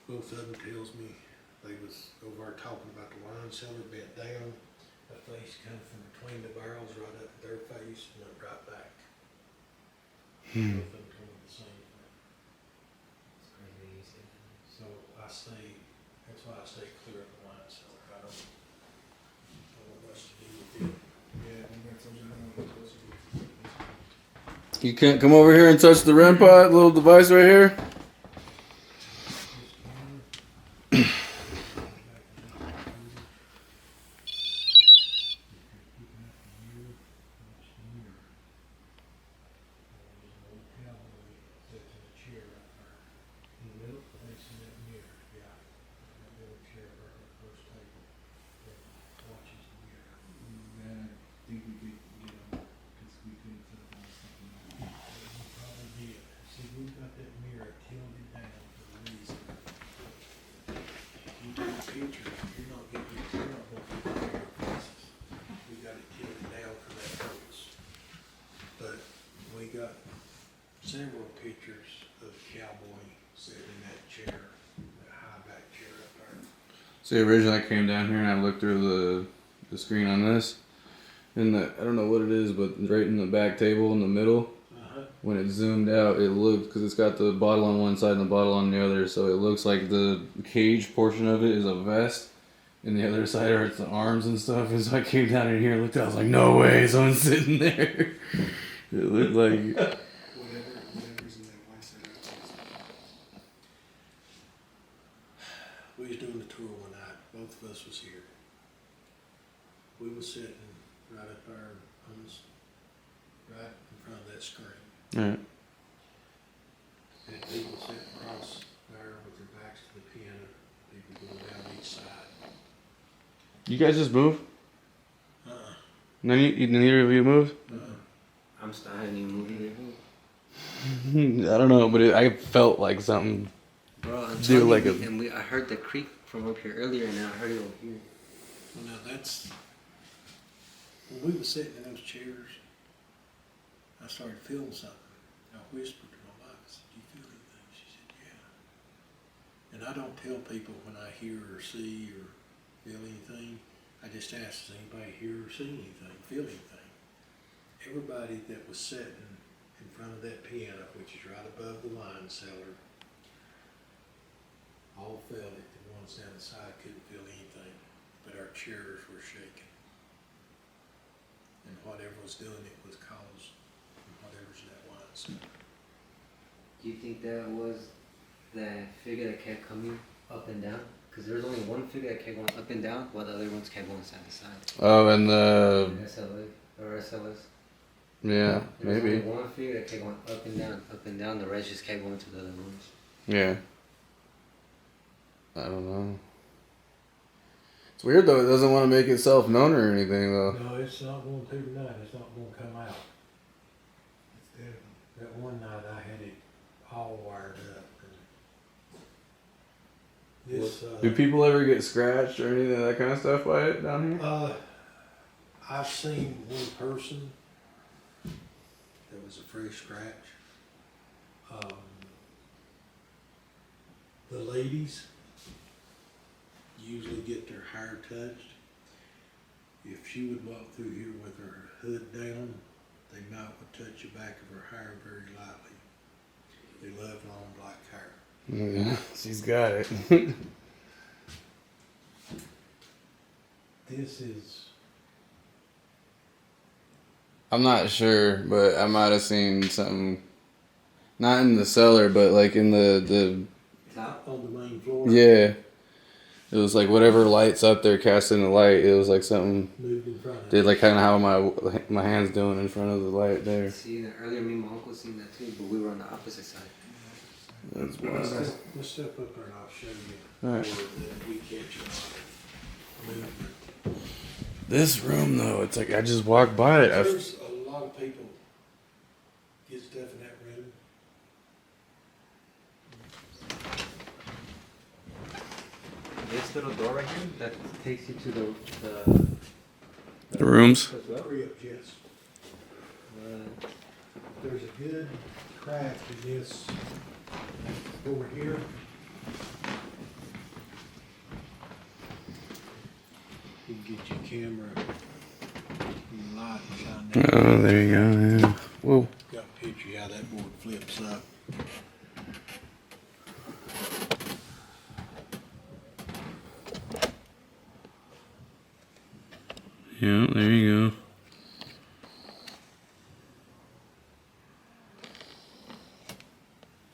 Both of them tells me they was over there talking about the wine cellar, bent down, a face come from between the barrels right up at their face and went right back. Both of them told me the same thing. It's crazy you said that. So I stay, that's why I stay clear of the wine cellar. I don't know what to do with it. Yeah, I'm gonna tell you how I'm supposed to do. You can't come over here and touch the REM pod, little device right here. I think we could get on because we couldn't put it on something else. Probably did. See, we've got that mirror tilted down for a reason. You take a picture, you're not going to get mirror faces. We got it tilted down for that purpose. But we got several pictures of Cowboy sitting in that chair, that high back chair up there. See, originally I came down here and I looked through the screen on this. And I don't know what it is, but right in the back table in the middle, when it zoomed out, it looked, because it's got the bottle on one side and the bottle on the other, so it looks like the cage portion of it is a vest, and the other side are the arms and stuff. And so I came down in here and looked at it, I was like, no way, someone's sitting there. It looked like... Whatever's in that wine cellar. We was doing the tour one night, both of us was here. We was sitting right up there on this, right in front of that screen. Alright. And people sitting across there with their backs to the piano, people going down each side. You guys just move? Uh-uh. Neither of you moved? I'm still I haven't even moved either. I don't know, but I felt like something. Bro, I'm Do telling like you, a- and I heard the creak from up here earlier, and now I heard it over here. Well, now that's, when we was sitting in those chairs, I started feeling something. I whispered to my wife, I said, do you feel anything? She said, yeah. And I don't tell people when I hear or see or feel anything. I just ask, does anybody hear or see anything, feel anything? Everybody that was sitting in front of that piano, which is right above the wine cellar, all felt it. The ones down the side couldn't feel anything, but our chairs were shaking. And whatever was doing it was caused from whatever's in that wine cellar. Do you think that was that figure that kept coming up and down? Because there's only one figure that kept going up and down, while the other ones kept going side to side. Oh, and the... SLA or SLS. Yeah, There was maybe. only one figure that kept going up and down, up and down. The rest just kept going to the other rooms. Yeah. I don't know. It's weird though, it doesn't want to make itself known or anything though. No, it's not going to tonight. It's not going to come out. It's dead. That one night I had it all wired up. And this, Do people ever get scratched or anything of that kind of stuff by it down here? I've seen one person that was a fresh scratch. The ladies usually get their hair touched. If she would walk through here with her hood down, they might would touch the back of her hair very lightly. They love long black hair. Yeah, she's got it. This is, I'm not sure, but I might have seen something, not in the cellar, but like in the out on the main floor. yeah. It was like whatever light's up there casting the light, it was like something, Moved in front of did it. like kind of how my hand's doing in front of the light there. See, earlier me and my uncle seen that too, but we were on the opposite side. That's Let's wild. step, let's step up there and I'll show you. Alright. Where we catch it. Movement. This room though, it's like I just walked by it. There's a lot of people get stuff in that room. This little door right here that takes you to The rooms. Cribs, yes. There's a good crack in this over here. You can get your camera and light and shine that. Oh, there you go. Yeah. Whoa. Got a picture how that board flips up. Yeah, there you go.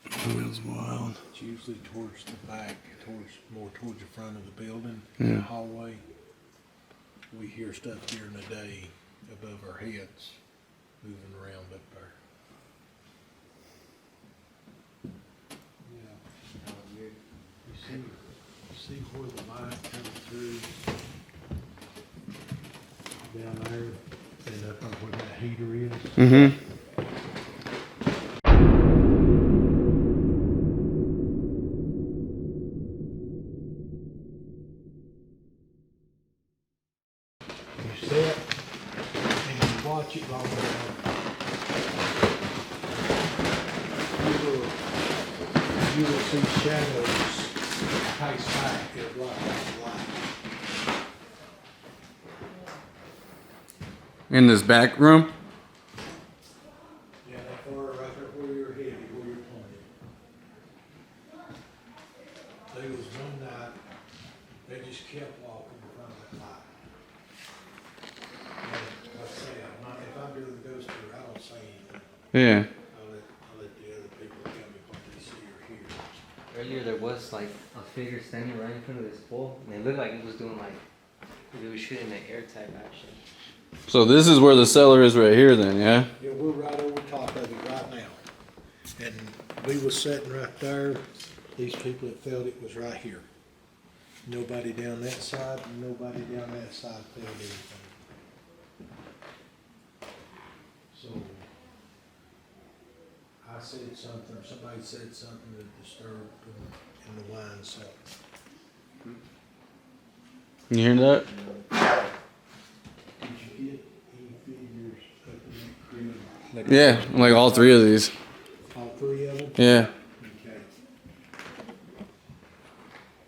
That was wild. It's usually towards the back, more towards the front of the building, Yeah. the hallway. We hear stuff during the day above our heads, moving around up there. Yeah. You see where the light comes through down there and up on where that heater is? Mm-hmm. You sit and you watch it long enough. You will see shadows face back at light. In this back room? Yeah, that far right there where you're headed, where you're pointing. There was one night, they just kept walking in front of that light. And like I say, if I'm doing the ghost tour, I don't say anything. Yeah. I'll let the other people tell me what they see or hear. Earlier there was like a figure standing right in front of this pole, and it looked like it was doing like it was shooting an air type action. So this is where the cellar is right here then, yeah? Yeah, we're right over top of it right now. And we was sitting right there. These people that felt it was right here. Nobody down that side, and nobody down that side felt anything. So, I said something, or somebody said something that disturbed in the wine cellar. You hear that? Did you get any figures up in that crib? Yeah, like all three of these. All three of them? Yeah. Okay.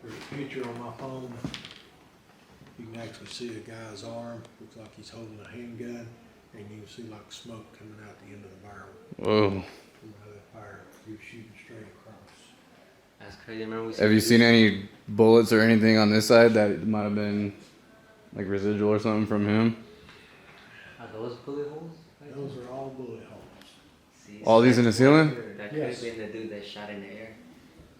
There's a picture on my phone. You can actually see a guy's arm. Looks like he's holding a handgun. And you can see like smoke coming out the end of the barrel. Whoa. From how that fire, he was shooting straight across. That's crazy. Remember we Have you seen any bullets or anything on this side that might have been like residual or something from him? Are those bullet holes? Right Those there? are all bullet holes. See, All so these in the ceiling? That could Yes. have been the dude that shot in the air.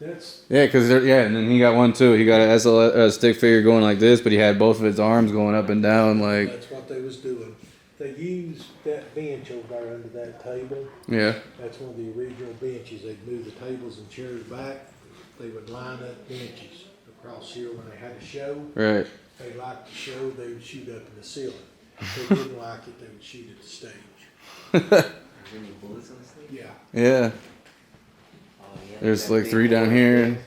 That's, Yeah, cause yeah, and then he got one too. He got a stick figure going like this, but he had both of his arms going up and down like. that's what they was doing. They used that bench over there under that table. Yeah. That's one of the original benches. They'd move the tables and chairs back. They would line up benches across here when they had a show. Right. They liked the show, they would shoot up in the ceiling. If they didn't like it, they would shoot at the stage. Are there any bullets on this thing? Yeah. Yeah. Oh, yeah. There's that like big 3 down hole. here.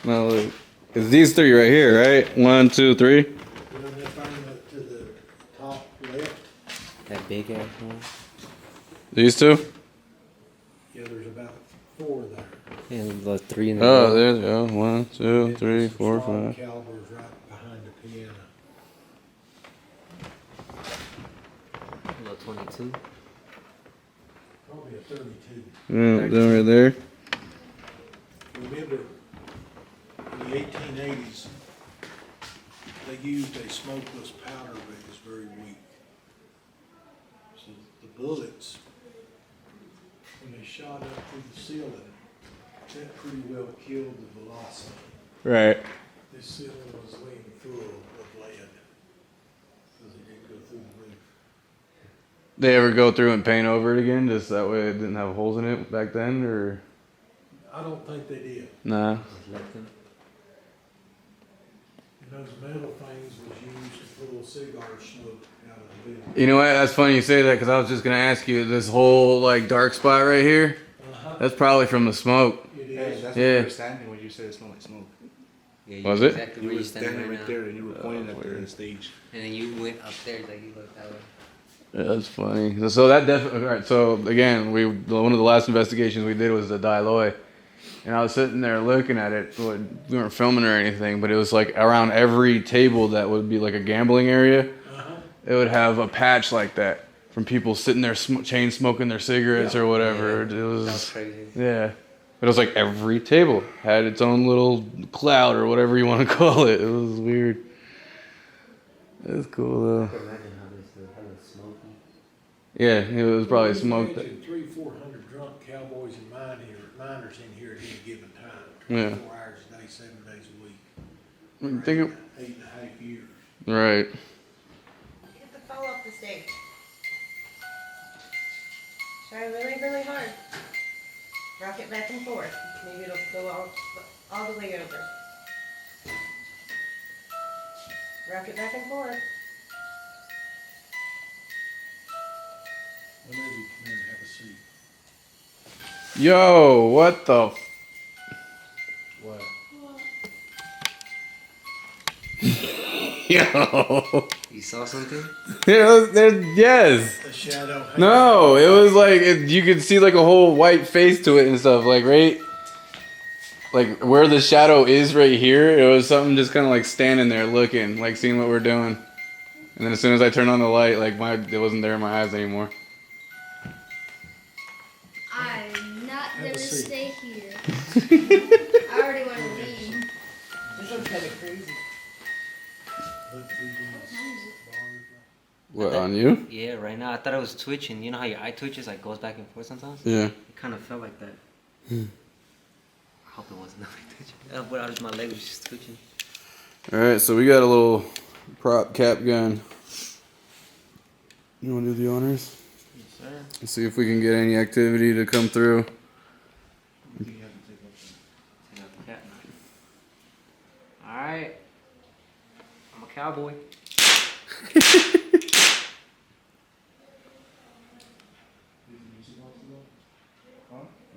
No, look. It's these 3 right here, right? 1, 2, 3. Then that thing up to the top left, That big ass one. These 2? yeah, there's about 4 there. Yeah, the 3 in the Oh, middle. there they go. 1, 2, 3, 4, Small 5. calibers right behind the piano. Little 22. Probably a 32. Yeah, down right there. Remember, in the 1880s, they used a smokeless powder that was very weak. So the bullets, when they shot up through the ceiling, that pretty well killed the velocity. Right. This ceiling was laying full of lead because it didn't go through the roof. They ever go through and paint over it again, just that way it didn't have holes in it back then, or? I don't think they did. Nah. Just left them. And those metal things was used to pull cigar smoke out of the building. You know what? That's funny you say that because I was just gonna ask you this whole like dark spot right here. That's probably from the smoke. It Yeah, is. that's Yeah. where you were standing when you said it smelled like smoke. Yeah, you Was know it? Exactly You where were you're standing standing right right now. there and you were pointing at the weird. stage. And then you went upstairs like you looked that way. Yeah, that's funny. So that definitely. All right. So again, one of the last investigations we did was the Dailoy, and I was sitting there looking at it. We weren't filming or anything, but it was like around every table that would be like a gambling area. It would have a patch like that from people sitting there chain smoking their cigarettes or whatever. Yeah, It was that was crazy. yeah. But it was like every table had its own little cloud or whatever you want to call it. It was weird. It was cool though. I can imagine how this is hella smoky. Yeah, it was probably smoked. 300-400 drunk cowboys and miners in here at any given time. Yeah. 24 hours a day, 7 days a week. Think of, 8.5 years. right. You have to fall off the stage. Try really, really hard. Rock it back and forth. Maybe it'll go all the way over. Rock it back and forth. Whenever you come in, have a seat. Yo, what the? What? Yo. You saw something? Yes. The shadow. No, it was like you could see like a whole white face to it and stuff. Like right, like where the shadow is right here. It was something just kind of like standing there looking, like seeing what we're doing. And then as soon as I turned on the light, like it wasn't there in my eyes anymore. I'm not Have a gonna seat. stay here. I already want to leave. This looks kind of crazy. What on you? Yeah, right now. I thought it was twitching. You know how your eye twitches, like goes back and forth sometimes? Yeah. It kind of felt like that. I hope it wasn't like twitching. But out of my leg was just twitching. All right, so we got a little prop cap gun. You want to do the honors? Yes, sir. Let's see if we can get any activity to come through. Take out the cat knife. Alright. I'm a cowboy.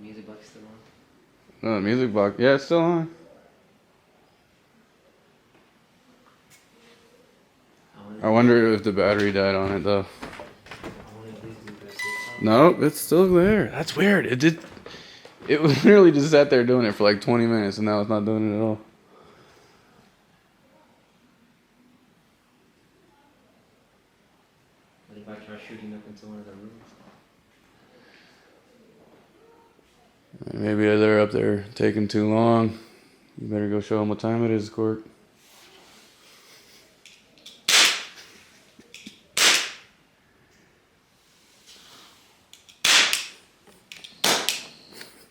Music box still on. Oh, the music box. Yeah, it's still on. I wonder if the battery died on it though. I wonder if these do that shit. No, it's still there. That's weird. It did. It was literally just sat there doing it for like 20 minutes, and now it's not doing it at all. What if I try shooting up into one of the rooms? Maybe they're up there taking too long. You better go show them what time it is, Cork.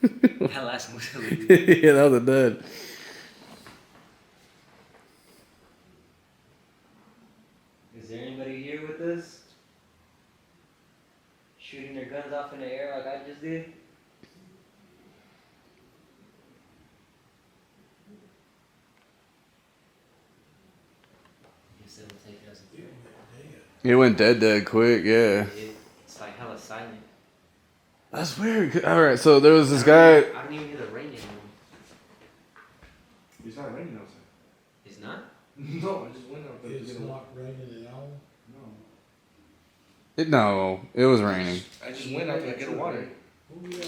That last was hilarious. Yeah, that was a dud. Is there anybody here with us? Shooting their guns off in the air like I just did? You said we'll take it as a threat. It went dead quick, yeah. It's like hella silent. That's weird. All right, so there was this guy. I don't even hear the rain anymore. It's not raining outside. It's not? No, I just went out there to It's get a not raining at all. No. No, it was raining. I just went out there to get a water. Oh, yeah.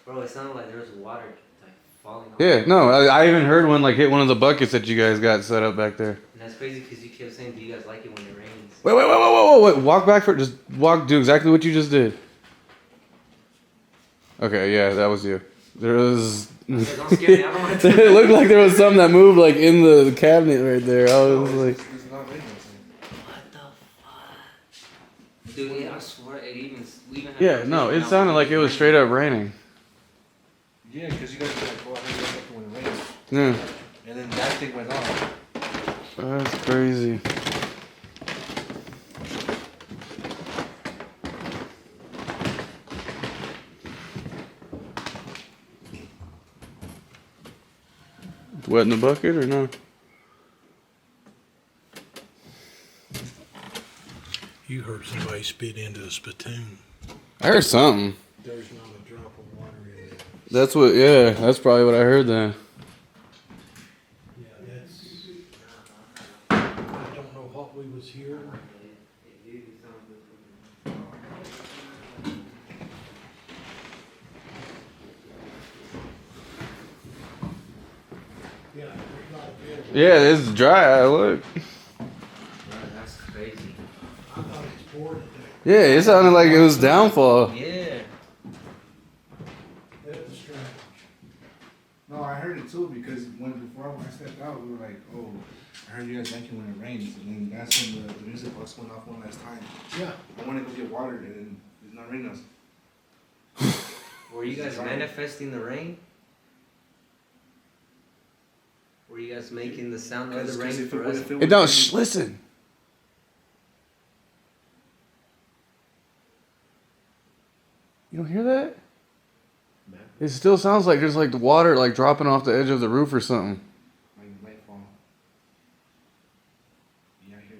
Bro, it sounded like there was water like falling off. Yeah, no, I even heard one like hit one of the buckets that you guys got set up back there. And that's crazy because you kept saying, do you guys like it when it rains? Wait. Walk back for just walk. Do exactly what you just did. Okay, yeah, that was you. There was. I said, don't scare me. I don't want to. It looked like there was something that moved like in the cabinet right there. I was like, It's not raining outside. What the fuck? Dude, yeah, I swear it even. We even had yeah, no, it sounded like it was straight up raining. Yeah, because you guys were like, go out and get when it rains. Yeah, And then that thing went off. that's crazy. Wet in the bucket or no? You heard somebody spit into a spittoon. I heard something. There's not a drop of water in it. That's what. Yeah, that's probably what I heard then. Yeah, that's. I don't know what we was hearing. Yeah, there's not a bit of. Yeah, it's dry. Look. That's crazy. I thought it's poured there. Yeah, it sounded like it was downfall. Yeah. That was strange. No, I heard it too because when I stepped out, we were like, oh, I heard you guys yanking when it rains, and then that's when the music box went off one last time. Yeah. I want to go get water, and then it's not raining us. Were you guys manifesting the rain? Were you guys making the sound of the rain for us? It don't. Listen. You don't hear that? It still sounds like there's like the water like dropping off the edge of the roof or something. Like nightfall. Yeah, I hear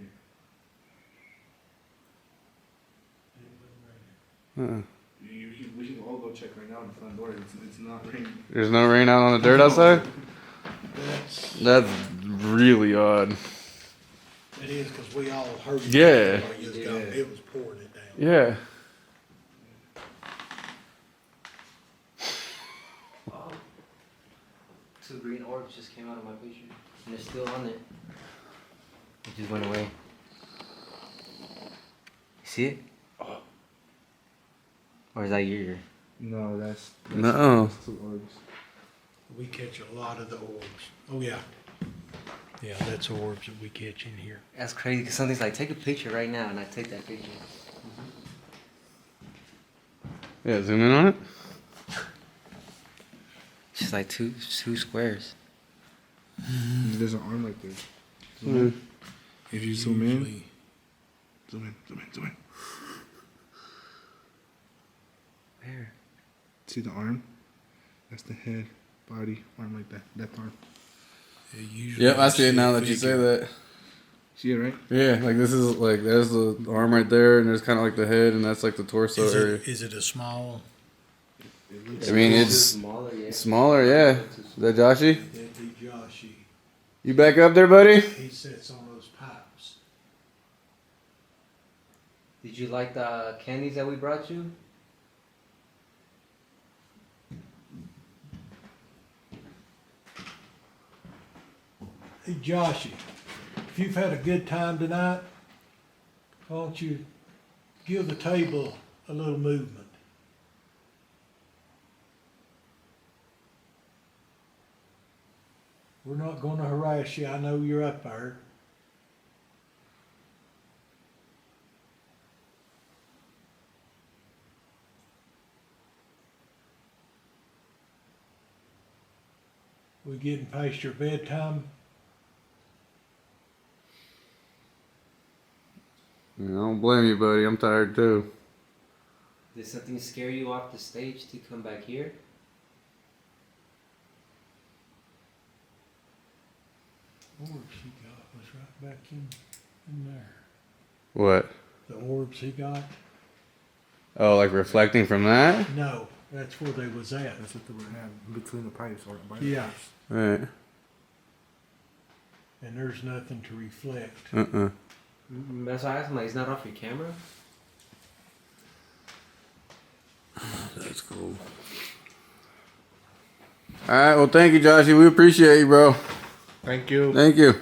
you. Uh-uh. We should all go check right now in the front door. It's not raining. There's no rain out on the dirt outside? That's. That's really odd. It is because we all heard it. Yeah. It was pouring it down. Yeah. Oh. 2 green orbs just came out of my picture. And they're still on there. It just went away. See it? Or is that your? No, that's No. 2 orbs. We catch a lot of the orbs. Oh, yeah. Yeah, that's orbs that we catch in here. That's crazy because something's like, take a picture right now, and I take that picture. Yeah, zoom in on it. It's just like two squares. There's an arm right there. Zoom in. If you zoom in, Usually- zoom in. Where? See the arm? That's the head, body, arm like that. That arm. Yep, I see it now that you say that. See it, right? Yeah, like this is like there's the arm right there, and there's kind of like the head, and that's like the torso area. Is it a small? I mean, it's smaller, yeah. smaller, yeah. Is that Joshy? That'd be Joshy. You back up there, buddy? He sits on those pipes. Did you like the candies that we brought you? Hey, Joshy, if you've had a good time tonight, why don't you give the table a little movement? We're not going to harass you. I know you're up there. We getting past your bedtime? I don't blame you, buddy. I'm tired too. Did something scare you off the stage to come back here? Orbs he got was right back in there. What? The orbs he got? Oh, like reflecting from that? No, that's where they was at. That's what they would have between the pipes or by the Yeah, pipes. Right. and there's nothing to reflect. That's why I asked him, like, he's not off your camera? That's cool. All right. Well, thank you, Joshy. We appreciate you, bro. Thank you. Thank you.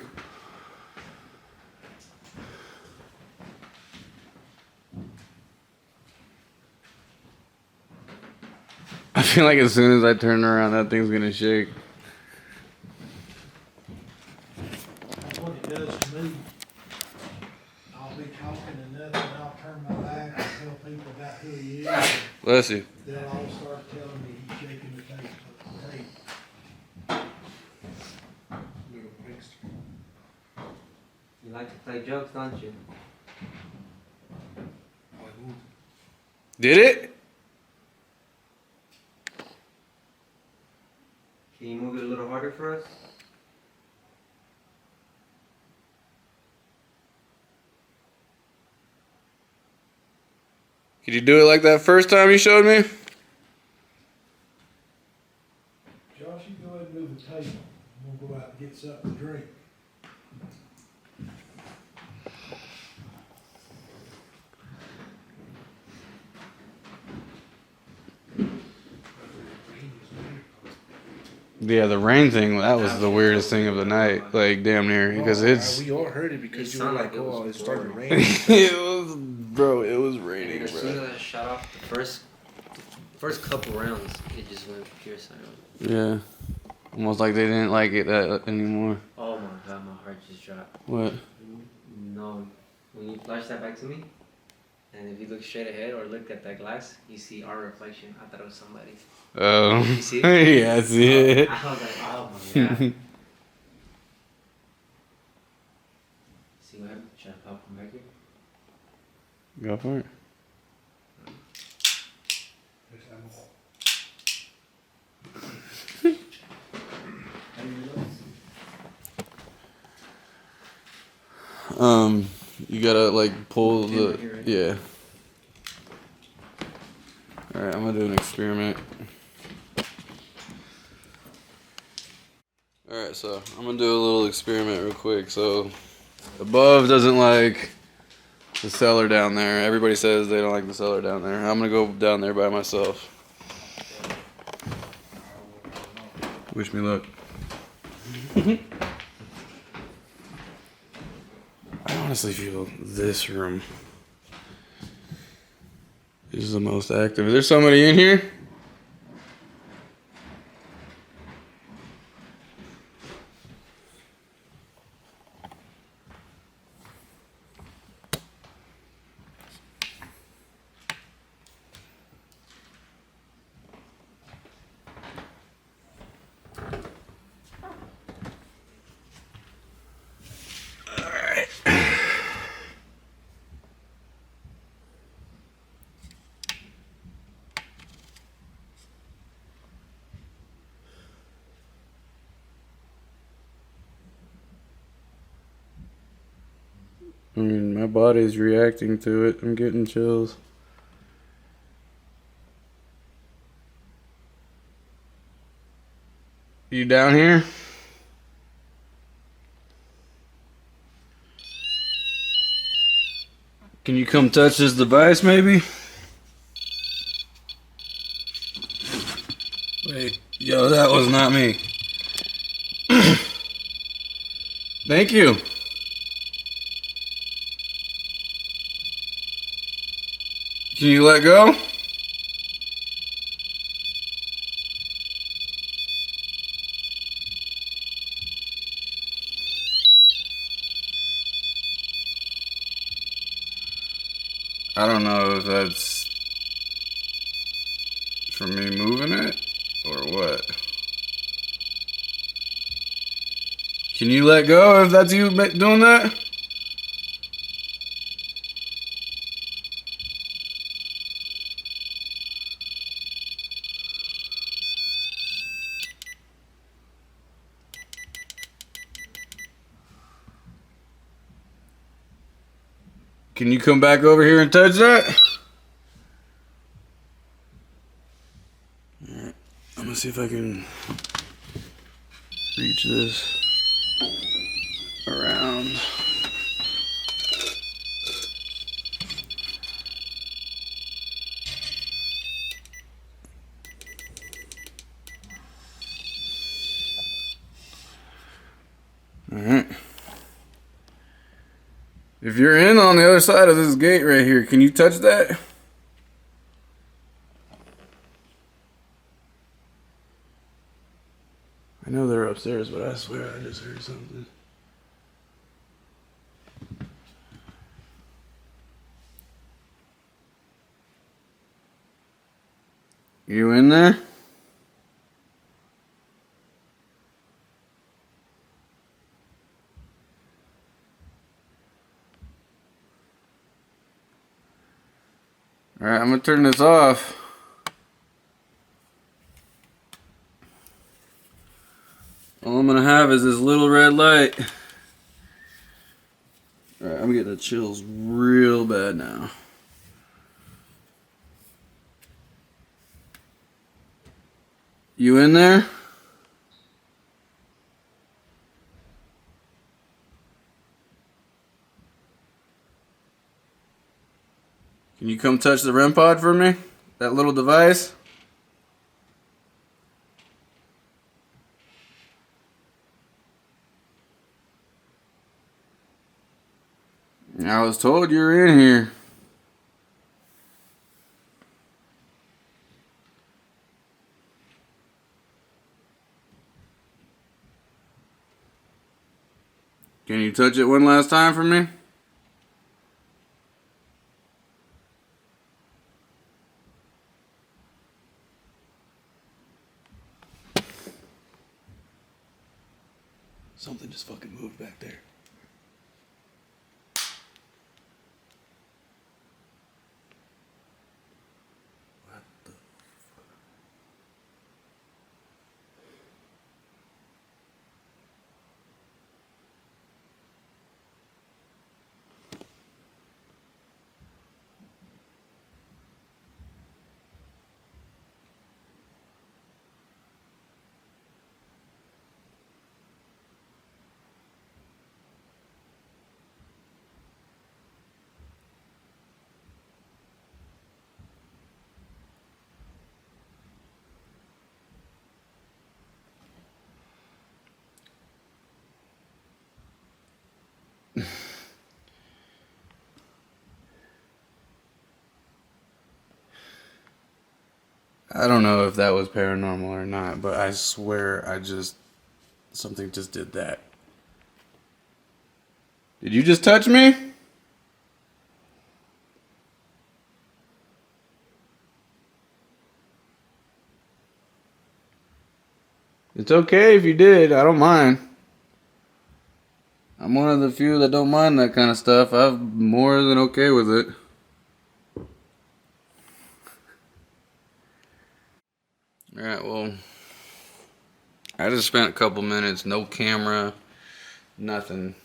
I feel like as soon as I turn around, that thing's gonna shake. That's what it does to me. I'll be talking and nothing, I'll turn my back and tell people about who he is. Bless you. They'll all start telling me he's shaking the tape. You like to play jokes, don't you? Did it? Can you move it a little harder for us? Could you do it like that first time you showed me? Josh, you go ahead and move the table. I'm gonna go out and get something to drink. Yeah, the rain thing, that was the weirdest thing of the night. Like, damn near. Because it's... We all heard it because you were like, oh, it started it raining. was... Bro, it was And raining, as soon bro. as I shot off the first couple rounds, it just went pure silent. Yeah. Almost like they didn't like it anymore. Oh my god, my heart just dropped. What? No, when you flash that back to me, and if you look straight ahead or look at that glass, you see our reflection. I thought it was somebody. Oh. You see it? Yeah, I see it. I was like, oh my god. See what happened? Should I pop from back here? Go for it. You gotta like pull the, yeah. Alright, I'm gonna do an experiment. Alright, so I'm gonna do a little experiment real quick. So, above doesn't like the cellar down there. Everybody says they don't like the cellar down there. I'm gonna go down there by myself. Wish me luck. I honestly feel this room is the most active. Is there somebody in here? I mean, my body's reacting to it. I'm getting chills. You down here? Can you come touch this device, maybe? Wait, yo, that was not me. Thank you. Can you let go? I don't know if that's from me moving it or what. Can you let go if that's you doing that? Can you come back over here and touch that? Alright, I'm gonna see if I can reach this around. Alright. If you're in on the other side of this gate right here, can you touch that? I know they're upstairs, but I swear I just heard something. You in there? Alright, I'm gonna turn this off. All I'm gonna have is this little red light. Alright, I'm getting the chills real bad now. You in there? Can you come touch the REM pod for me? That little device? I was told you were in here. Can you touch it one last time for me? Something just fucking moved back there. What the fuck? I don't know if that was paranormal or not, but I swear something just did that. Did you just touch me? It's okay if you did, I don't mind. I'm one of the few that don't mind that kind of stuff. I'm more than okay with it. Alright, well, I just spent a couple minutes, no camera, nothing.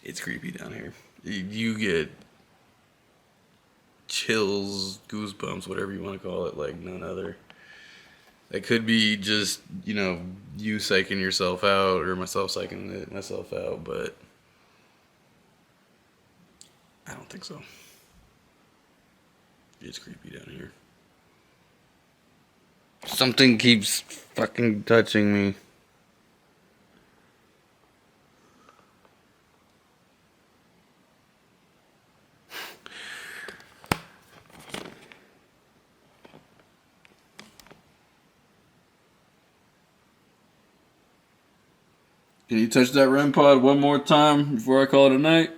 It's creepy down here. You get chills, goosebumps, whatever you want to call it, like none other. It could be just, you psyching yourself out or myself psyching myself out, but I don't think so. It's creepy down here. Something keeps fucking touching me. Can you touch that REM pod one more time before I call it a night?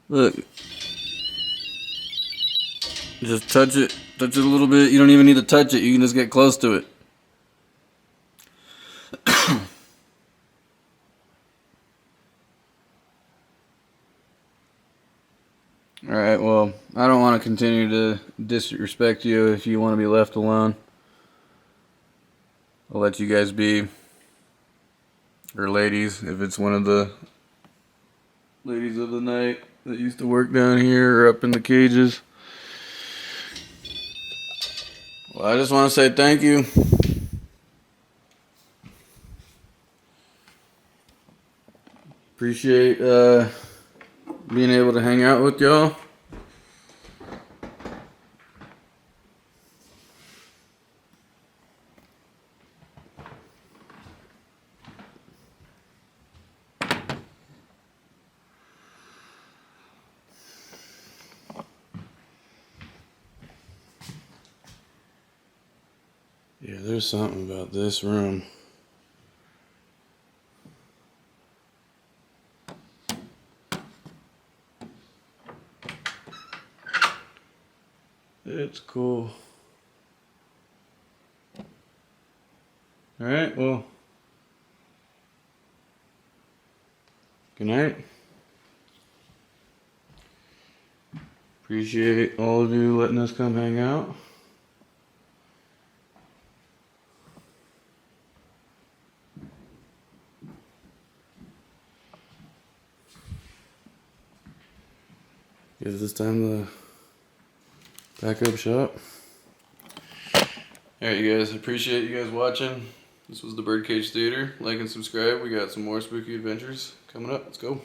Look. Just touch it. Touch it a little bit. You don't even need to touch it. You can just get close to it. Alright, well, I don't want to continue to disrespect you if you want to be left alone. I'll let you guys be. Or ladies, if it's one of the ladies of the night that used to work down here or up in the cages. Well, I just want to say thank you. Appreciate being able to hang out with y'all. Yeah, there's something about this room. It's cool. Alright, well. Good night. Appreciate all of you letting us come hang out. Is this time to pack up shop? Alright, you guys, appreciate you guys watching. This was the Birdcage Theater. Like and subscribe. We got some more spooky adventures coming up. Let's go.